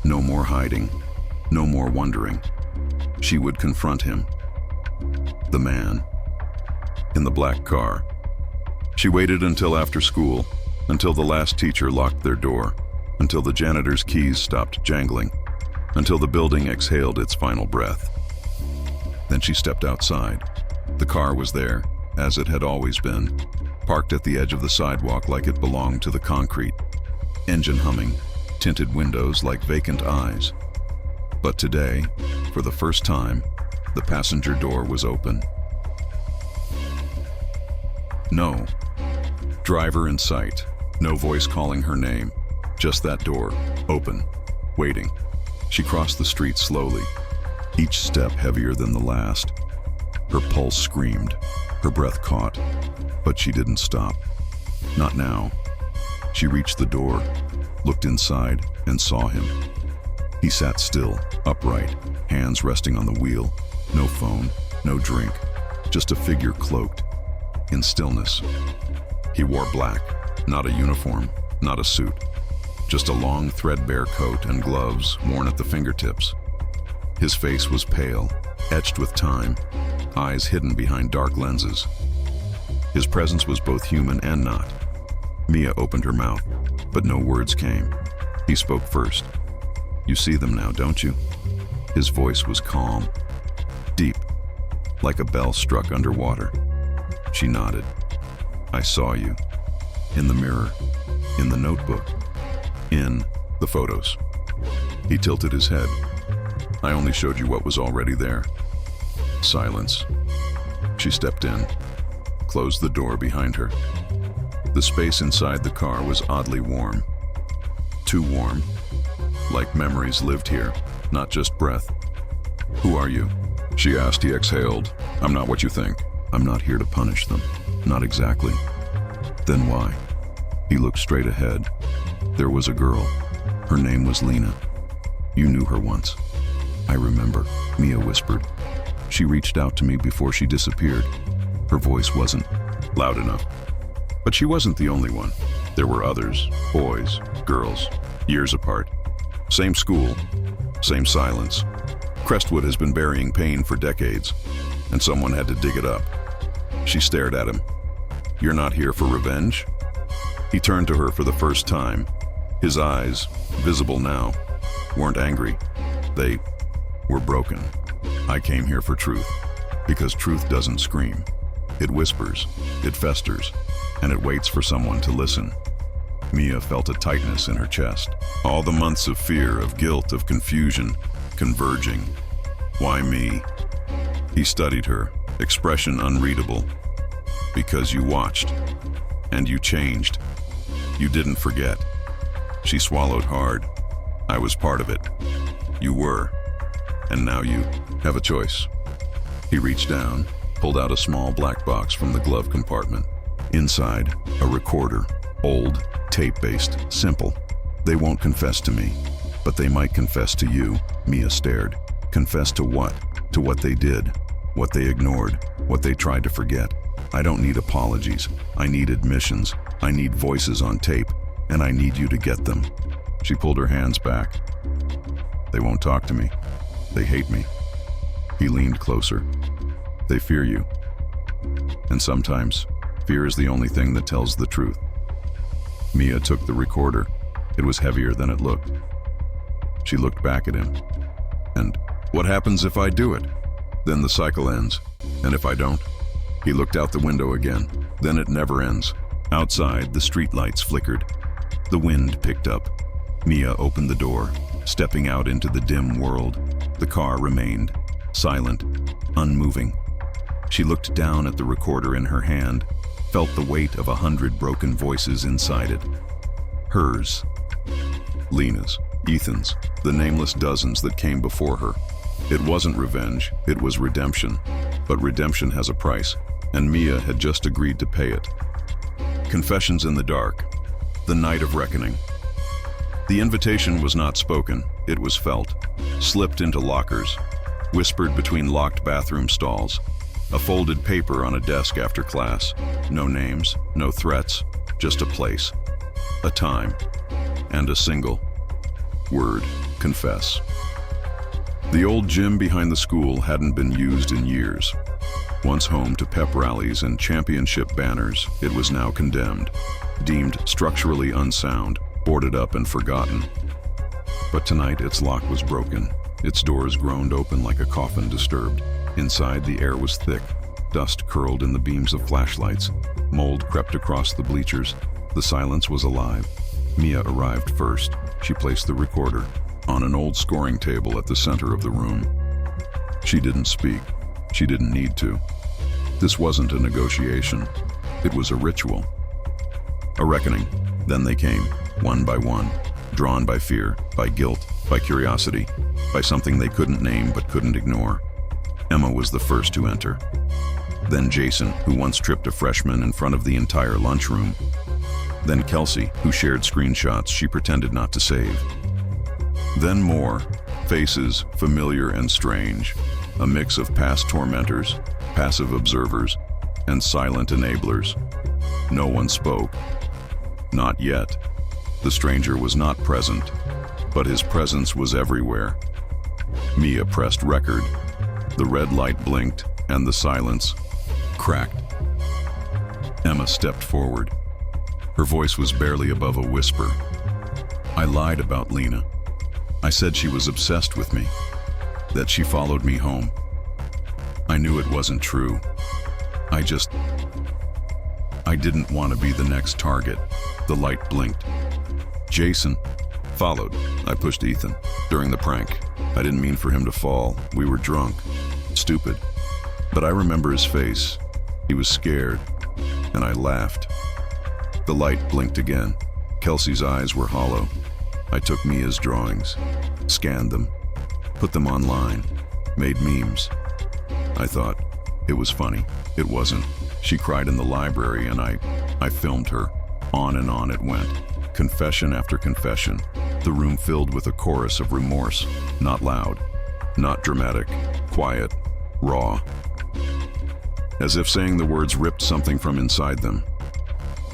No more hiding, no more wondering. She would confront him. The man in the black car. She waited until after school, until the last teacher locked their door, until the janitor's keys stopped jangling, until the building exhaled its final breath. Then she stepped outside. The car was there, as it had always been, parked at the edge of the sidewalk like it belonged to the concrete. Engine humming, tinted windows like vacant eyes. But today, for the first time, the passenger door was open. No. Driver in sight. No voice calling her name. Just that door, open, waiting. She crossed the street slowly, each step heavier than the last. Her pulse screamed, her breath caught, but she didn't stop. Not now. She reached the door, looked inside, and saw him. He sat still, upright, hands resting on the wheel. No phone, no drink, just a figure cloaked in stillness. He wore black, not a uniform, not a suit, just a long threadbare coat and gloves worn at the fingertips. His face was pale, etched with time, eyes hidden behind dark lenses. His presence was both human and not. Mia opened her mouth, but no words came. He spoke first. You see them now, don't you? His voice was calm, deep, like a bell struck underwater. She nodded. I saw you. in the mirror, in the notebook, in the photos. He tilted his head. I only showed you what was already there. Silence. She stepped in, closed the door behind her. The space inside the car was oddly warm. Too warm. Like memories lived here, not just breath. Who are you? She asked. He exhaled. I'm not what you think. I'm not here to punish them. Not exactly. Then why? He looked straight ahead. There was a girl. Her name was Lena. You knew her once. I remember, Mia whispered. She reached out to me before she disappeared. Her voice wasn't loud enough. But she wasn't the only one. There were others, boys, girls, years apart. Same school, same silence. Crestwood has been burying pain for decades, and someone had to dig it up. She stared at him. You're not here for revenge? He turned to her for the first time. His eyes, visible now, weren't angry. They were broken. I came here for truth, because truth doesn't scream. It whispers, it festers, and it waits for someone to listen. Mia felt a tightness in her chest. All the months of fear, of guilt, of confusion, converging. Why me? He studied her, expression unreadable. Because you watched, and you changed. You didn't forget. She swallowed hard. I was part of it. You were. And now you have a choice. He reached down, pulled out a small black box from the glove compartment. Inside, a recorder. Old, tape-based, simple. They won't confess to me, but they might confess to you. Mia stared. Confess to what? To what they did, what they ignored, what they tried to forget. I don't need apologies. I need admissions. I need voices on tape, and I need you to get them. She pulled her hands back. They won't talk to me. They hate me. He leaned closer. They fear you. And sometimes, fear is the only thing that tells the truth. Mia took the recorder. It was heavier than it looked. She looked back at him. And what happens if I do it? Then the cycle ends. And if I don't? He looked out the window again. Then it never ends. Outside, the streetlights flickered. The wind picked up. Mia opened the door, stepping out into the dim world. The car remained, silent, unmoving. She looked down at the recorder in her hand, felt the weight of 100 broken voices inside it. Hers. Lena's, Ethan's, the nameless dozens that came before her. It wasn't revenge, it was redemption. But redemption has a price, and Mia had just agreed to pay it. Confessions in the dark. The night of reckoning. The invitation was not spoken, it was felt. Slipped into lockers, whispered between locked bathroom stalls. A folded paper on a desk after class. No names, no threats, just a place, a time, and a single word: confess. The old gym behind the school hadn't been used in years. Once home to pep rallies and championship banners, it was now condemned, deemed structurally unsound, boarded up and forgotten. But tonight its lock was broken, its doors groaned open like a coffin disturbed. Inside, the air was thick, dust curled in the beams of flashlights, mold crept across the bleachers. The silence was alive. Mia arrived first. She placed the recorder on an old scoring table at the center of the room. She didn't speak. She didn't need to. This wasn't a negotiation. It was a ritual. A reckoning. Then they came, one by one, drawn by fear, by guilt, by curiosity, by something they couldn't name but couldn't ignore. Emma was the first to enter. Then Jason, who once tripped a freshman in front of the entire lunchroom. Then Kelsey, who shared screenshots she pretended not to save. Then more, faces familiar and strange, a mix of past tormentors, passive observers, and silent enablers. No one spoke. Not yet. The stranger was not present, but his presence was everywhere. Mia pressed record. The red light blinked, and the silence cracked. Emma stepped forward. Her voice was barely above a whisper. I lied about Lena. I said she was obsessed with me, that she followed me home. I knew it wasn't true. I didn't want to be the next target. The light blinked. Jason followed. I pushed Ethan. During the prank, I didn't mean for him to fall. We were drunk. Stupid. But I remember his face. He was scared, and I laughed. The light blinked again. Kelsey's eyes were hollow. I took Mia's drawings, scanned them, put them online, made memes. I thought it was funny. It wasn't. She cried in the library, and I filmed her. On and on it went. Confession after confession. The room filled with a chorus of remorse. Not loud, not dramatic, quiet, raw. As if saying the words ripped something from inside them.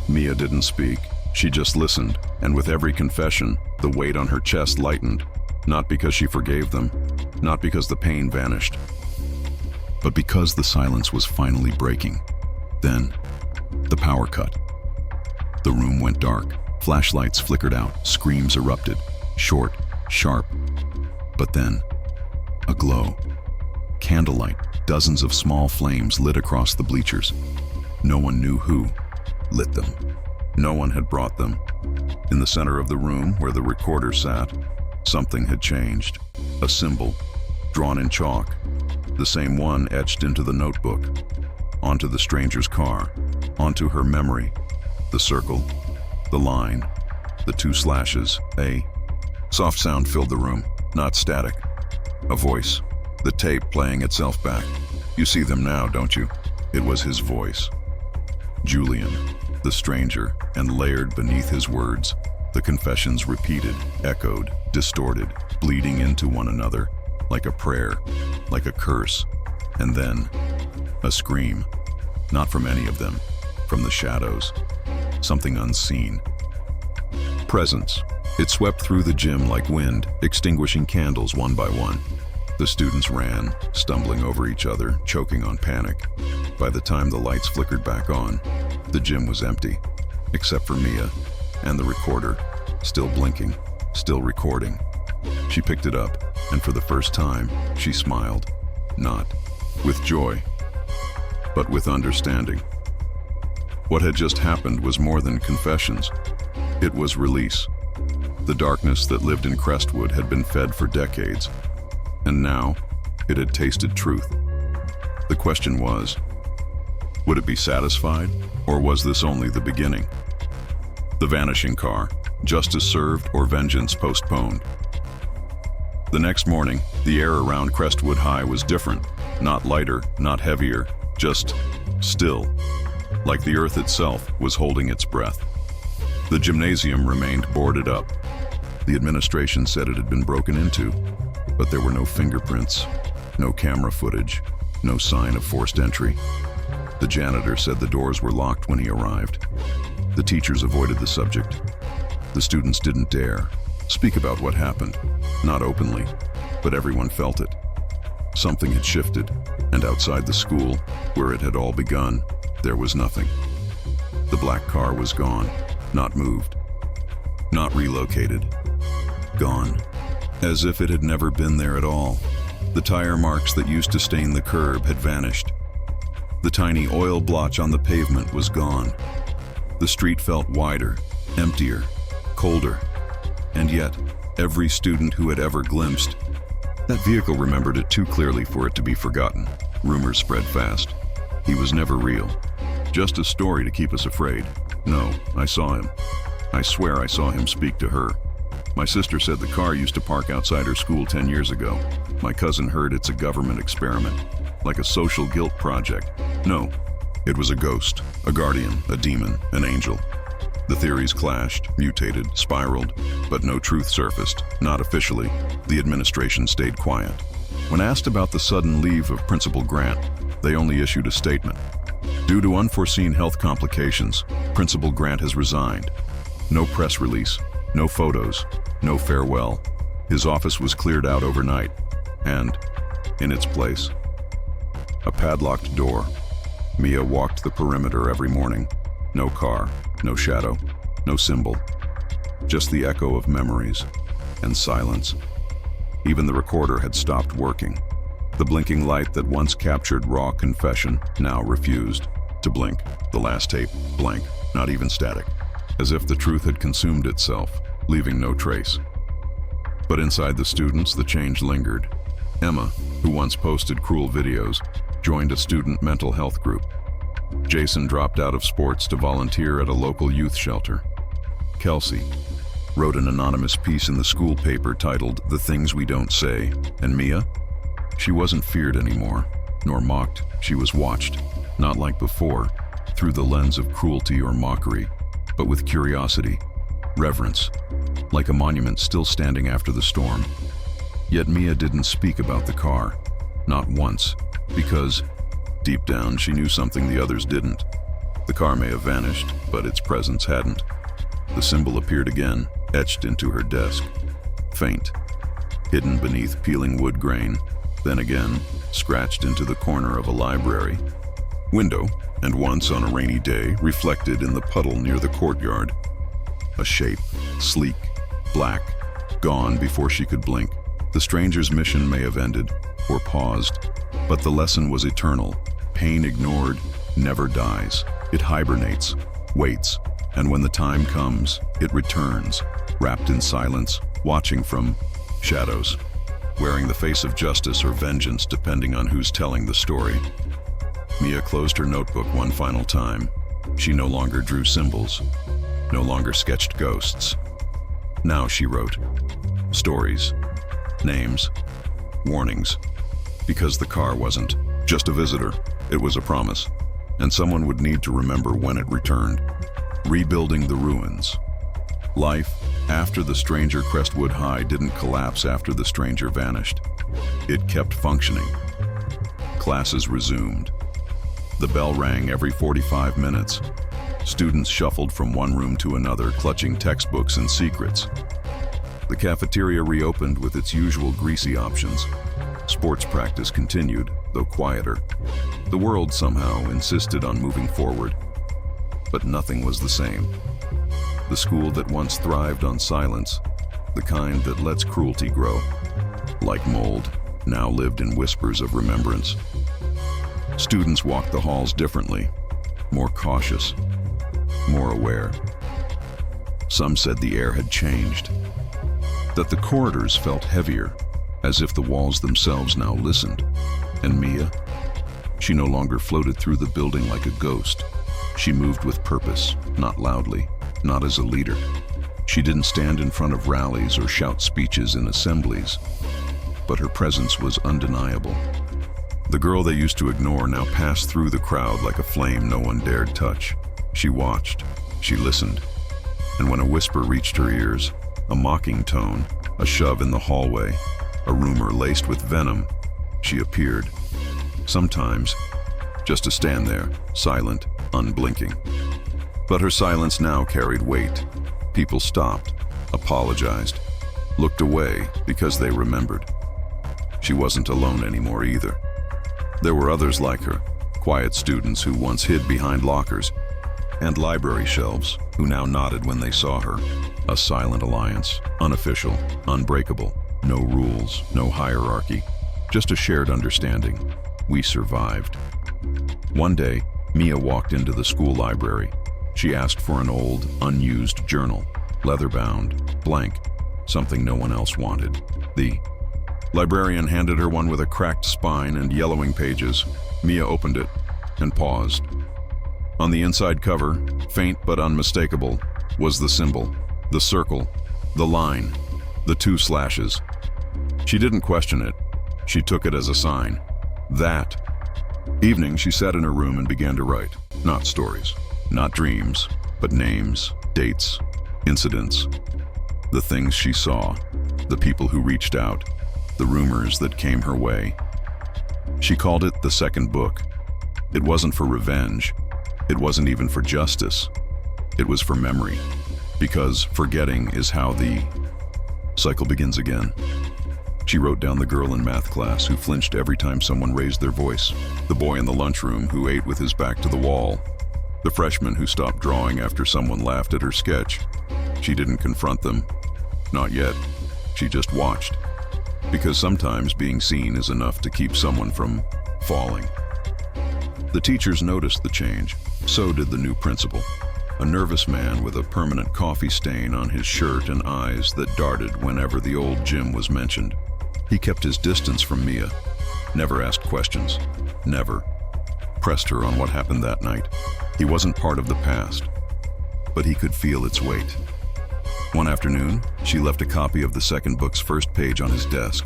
Mia didn't speak. She just listened, and with every confession, the weight on her chest lightened. Not because she forgave them, not because the pain vanished, but because the silence was finally breaking. Then, the power cut. The room went dark. Flashlights flickered out. Screams erupted. Short, sharp. But then, a glow. Candlelight. Dozens of small flames lit across the bleachers. No one knew who lit them. No one had brought them. In the center of the room, where the recorder sat, something had changed. A symbol, drawn in chalk. The same one etched into the notebook. Onto the stranger's car. Onto her memory. The circle. The line. The 2 slashes. A soft sound filled the room, not static. A voice. The tape playing itself back. You see them now, don't you? It was his voice. Julian, the stranger, and layered beneath his words, the confessions repeated, echoed, distorted, bleeding into one another, like a prayer, like a curse, and then a scream. Not from any of them, from the shadows. Something unseen. Presence. It swept through the gym like wind, extinguishing candles one by one. The students ran, stumbling over each other, choking on panic. By the time the lights flickered back on, the gym was empty, except for Mia and the recorder, still blinking, still recording. She picked it up, and for the first time, she smiled. Not with joy, but with understanding. What had just happened was more than confessions. It was release. The darkness that lived in Crestwood had been fed for decades, and now it had tasted truth. The question was, would it be satisfied, or was this only the beginning? The vanishing car, justice served or vengeance postponed. The next morning, the air around Crestwood High was different, not lighter, not heavier, just still, like the earth itself was holding its breath. The gymnasium remained boarded up. The administration said it had been broken into, but there were no fingerprints, no camera footage, no sign of forced entry. The janitor said the doors were locked when he arrived. The teachers avoided the subject. The students didn't dare speak about what happened, not openly, but everyone felt it. Something had shifted, and outside the school, where it had all begun, there was nothing. The black car was gone, not moved, not relocated, gone. As if it had never been there at all. The tire marks that used to stain the curb had vanished. The tiny oil blotch on the pavement was gone. The street felt wider, emptier, colder. And yet, every student who had ever glimpsed that vehicle remembered it too clearly for it to be forgotten. Rumors spread fast. He was never real. Just a story to keep us afraid. No, I saw him. I swear I saw him speak to her. My sister said the car used to park outside her school 10 years ago. My cousin heard it's a government experiment, like a social guilt project. No, it was a ghost, a guardian, a demon, an angel. The theories clashed, mutated, spiraled, but no truth surfaced, not officially. The administration stayed quiet. When asked about the sudden leave of Principal Grant, they only issued a statement. Due to unforeseen health complications, Principal Grant has resigned. No press release, no photos, no farewell. His office was cleared out overnight, and, in its place, a padlocked door. Mia walked the perimeter every morning. No car, no shadow, no symbol. Just the echo of memories and silence. Even the recorder had stopped working. The blinking light that once captured raw confession now refused. To blink, the last tape, blank, not even static, as if the truth had consumed itself, leaving no trace. But inside the students, the change lingered. Emma, who once posted cruel videos, joined a student mental health group. Jason dropped out of sports to volunteer at a local youth shelter. Kelsey wrote an anonymous piece in the school paper titled "The Things We Don't Say," and Mia? She wasn't feared anymore, nor mocked. She was watched, not like before, through the lens of cruelty or mockery, but with curiosity, reverence, like a monument still standing after the storm. Yet Mia didn't speak about the car, not once, because, deep down, she knew something the others didn't. The car may have vanished, but its presence hadn't. The symbol appeared again, etched into her desk. Faint, hidden beneath peeling wood grain, then again, scratched into the corner of a library window, and once on a rainy day, reflected in the puddle near the courtyard. A shape, sleek, black, gone before she could blink. The stranger's mission may have ended, or paused, but the lesson was eternal. Pain ignored never dies. It hibernates, waits, and when the time comes, it returns, wrapped in silence, watching from shadows, wearing the face of justice or vengeance depending on who's telling the story. Mia closed her notebook one final time. She no longer drew symbols, no longer sketched ghosts. Now she wrote stories, names, warnings, because the car wasn't just a visitor, it was a promise, and someone would need to remember when it returned. Rebuilding the ruins. Life after the stranger Crestfall High didn't collapse after the stranger vanished. It kept functioning. Classes resumed. The bell rang every 45 minutes. Students shuffled from one room to another, clutching textbooks and secrets. The cafeteria reopened with its usual greasy options. Sports practice continued, though quieter. The world somehow insisted on moving forward. But nothing was the same. The school that once thrived on silence, the kind that lets cruelty grow, like mold, now lived in whispers of remembrance. Students walked the halls differently, more cautious, more aware. Some said the air had changed, that the corridors felt heavier, as if the walls themselves now listened. And Mia? She no longer floated through the building like a ghost. She moved with purpose, not loudly, not as a leader. She didn't stand in front of rallies or shout speeches in assemblies, but her presence was undeniable. The girl they used to ignore now passed through the crowd like a flame no one dared touch. She watched, she listened, and when a whisper reached her ears, a mocking tone, a shove in the hallway, a rumor laced with venom, she appeared. Sometimes, just to stand there, silent, unblinking. But her silence now carried weight. People stopped, apologized, looked away because they remembered. She wasn't alone anymore either. There were others like her, quiet students who once hid behind lockers, and library shelves who now nodded when they saw her. A silent alliance, unofficial, unbreakable, no rules, no hierarchy, just a shared understanding. We survived. One day, Mia walked into the school library. She asked for an old, unused journal, leather-bound, blank, something no one else wanted. The librarian handed her one with a cracked spine and yellowing pages. Mia opened it and paused. On the inside cover, faint but unmistakable, was the symbol, the circle, the line, the 2 slashes. She didn't question it. She took it as a sign. That evening, she sat in her room and began to write. Not stories, not dreams, but names, dates, incidents, the things she saw, the people who reached out, the rumors that came her way. She called it the second book. It wasn't for revenge. It wasn't even for justice. It was for memory, because forgetting is how the cycle begins again. She wrote down the girl in math class who flinched every time someone raised their voice, the boy in the lunchroom who ate with his back to the wall, the freshman who stopped drawing after someone laughed at her sketch. She didn't confront them. Not yet. She just watched. Because sometimes being seen is enough to keep someone from falling. The teachers noticed the change. So did the new principal, a nervous man with a permanent coffee stain on his shirt and eyes that darted whenever the old gym was mentioned. He kept his distance from Mia, never asked questions, never pressed her on what happened that night. He wasn't part of the past, but he could feel its weight. One afternoon, she left a copy of the second book's first page on his desk.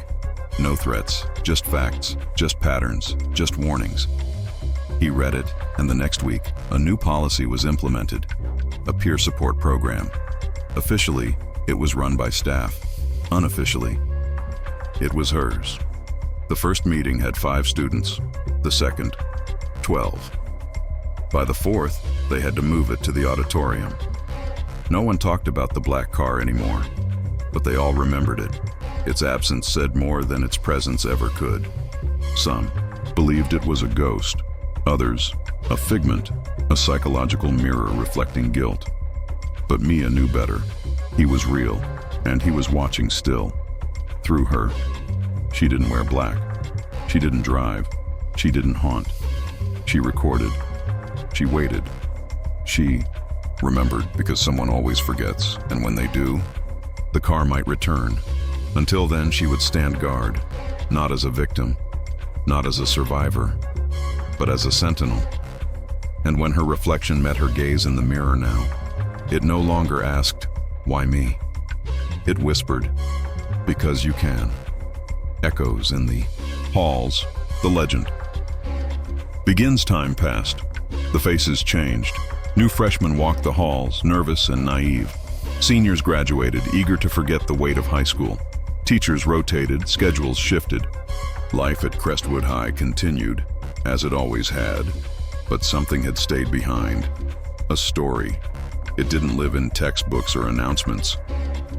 No threats, just facts, just patterns, just warnings. He read it, and the next week, a new policy was implemented, a peer support program. Officially, it was run by staff. Unofficially, it was hers. The first meeting had 5 students, the second, 12. By the fourth, they had to move it to the auditorium. No one talked about the black car anymore, but they all remembered it. Its absence said more than its presence ever could. Some believed it was a ghost, others a figment, a psychological mirror reflecting guilt. But Mia knew better. He was real, and he was watching still. Through her. She didn't wear black. She didn't drive. She didn't haunt. She recorded. She waited. She remembered, because someone always forgets, and when they do, the car might return. Until then, she would stand guard, not as a victim, not as a survivor, but as a sentinel. And when her reflection met her gaze in the mirror now, it no longer asked, "Why me?" It whispered, "Because you can." Echoes in the halls, the legend. Begins time passed. The faces changed. New freshmen walked the halls, nervous and naive. Seniors graduated, eager to forget the weight of high school. Teachers rotated, schedules shifted. Life at Crestfall High continued, as it always had, but something had stayed behind. A story. It didn't live in textbooks or announcements.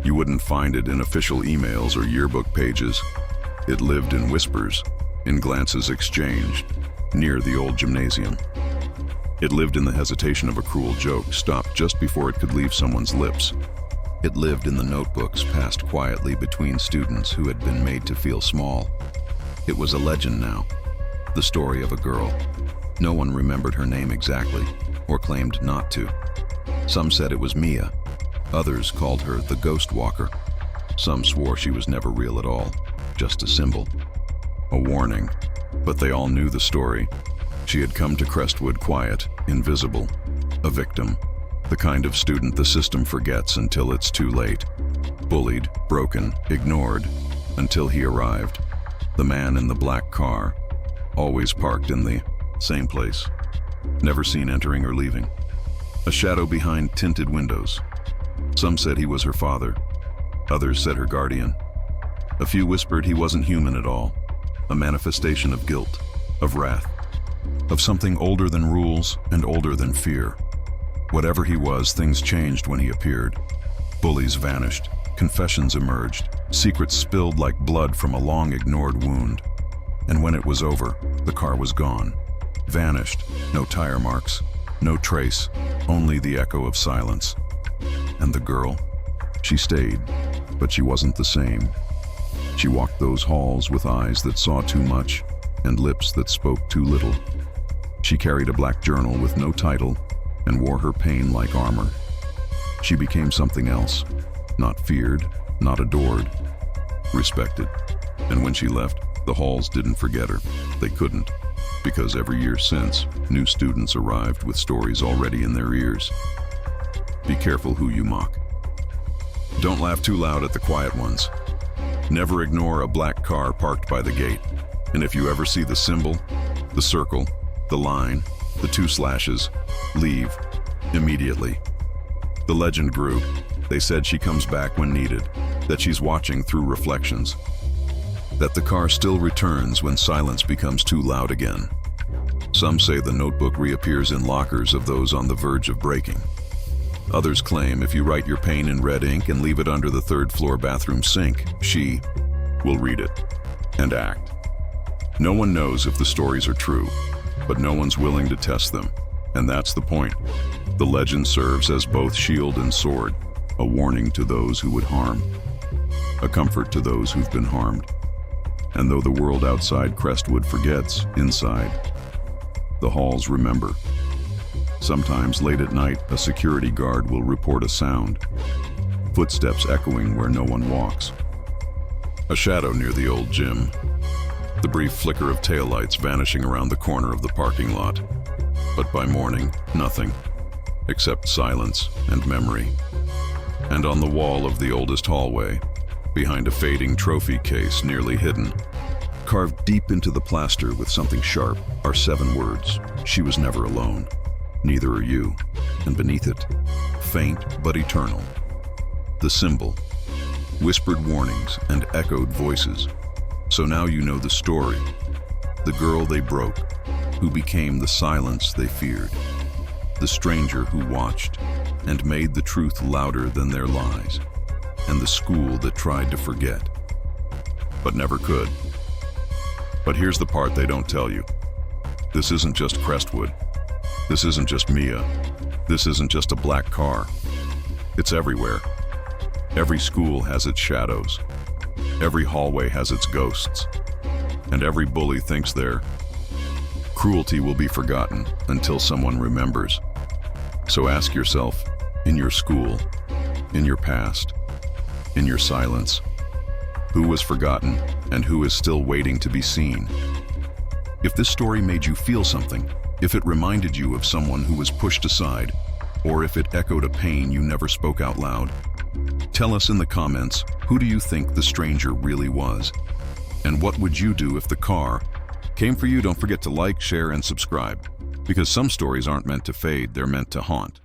You wouldn't find it in official emails or yearbook pages. It lived in whispers, in glances exchanged, near the old gymnasium. It lived in the hesitation of a cruel joke, stopped just before it could leave someone's lips. It lived in the notebooks passed quietly between students who had been made to feel small. It was a legend now, the story of a girl. No one remembered her name exactly, or claimed not to. Some said it was Mia. Others called her the Ghost Walker. Some swore she was never real at all, just a symbol, a warning. But they all knew the story. She had come to Crestwood quiet, invisible, a victim, the kind of student the system forgets until it's too late. Bullied, broken, ignored, until he arrived. The man in the black car, always parked in the same place, never seen entering or leaving. A shadow behind tinted windows. Some said he was her father. Others said her guardian. A few whispered he wasn't human at all, a manifestation of guilt, of wrath, of something older than rules and older than fear. Whatever he was, things changed when he appeared. Bullies vanished, confessions emerged, secrets spilled like blood from a long-ignored wound. And when it was over, the car was gone, vanished, no tire marks, no trace, only the echo of silence. And the girl, she stayed, but she wasn't the same. She walked those halls with eyes that saw too much and lips that spoke too little. She carried a black journal with no title and wore her pain like armor. She became something else, not feared, not adored, respected. And when she left, the halls didn't forget her. They couldn't, because every year since, new students arrived with stories already in their ears. Be careful who you mock. Don't laugh too loud at the quiet ones. Never ignore a black car parked by the gate. And if you ever see the symbol, the circle, the line, the 2 slashes, leave immediately. The legend grew. They said she comes back when needed, that she's watching through reflections, that the car still returns when silence becomes too loud again. Some say the notebook reappears in lockers of those on the verge of breaking. Others claim if you write your pain in red ink and leave it under the 3rd-floor bathroom sink, she will read it and act. No one knows if the stories are true, but no one's willing to test them. And that's the point. The legend serves as both shield and sword, a warning to those who would harm, a comfort to those who've been harmed. And though the world outside Crestwood forgets, inside, The halls remember. Sometimes late at night, a security guard will report a sound, footsteps echoing where no one walks. A shadow near the old gym. The brief flicker of taillights vanishing around the corner of the parking lot. But by morning, nothing, except silence and memory. And on the wall of the oldest hallway, behind a fading trophy case nearly hidden, carved deep into the plaster with something sharp, are 7 words. She was never alone. Neither are you. And beneath it, faint but eternal, the symbol, whispered warnings and echoed voices. So now you know the story. The girl they broke, who became the silence they feared. The stranger who watched and made the truth louder than their lies. And the school that tried to forget, but never could. But here's the part they don't tell you. This isn't just Crestwood. This isn't just Mia. This isn't just a black car. It's everywhere. Every school has its shadows. Every hallway has its ghosts. And every bully thinks their cruelty will be forgotten until someone remembers. So ask yourself, in your school, in your past, in your silence, who was forgotten and who is still waiting to be seen? If this story made you feel something, if it reminded you of someone who was pushed aside, or if it echoed a pain you never spoke out loud, tell us in the comments, who do you think the stranger really was? And what would you do if the car came for you? Don't forget to like, share, and subscribe, because some stories aren't meant to fade, they're meant to haunt.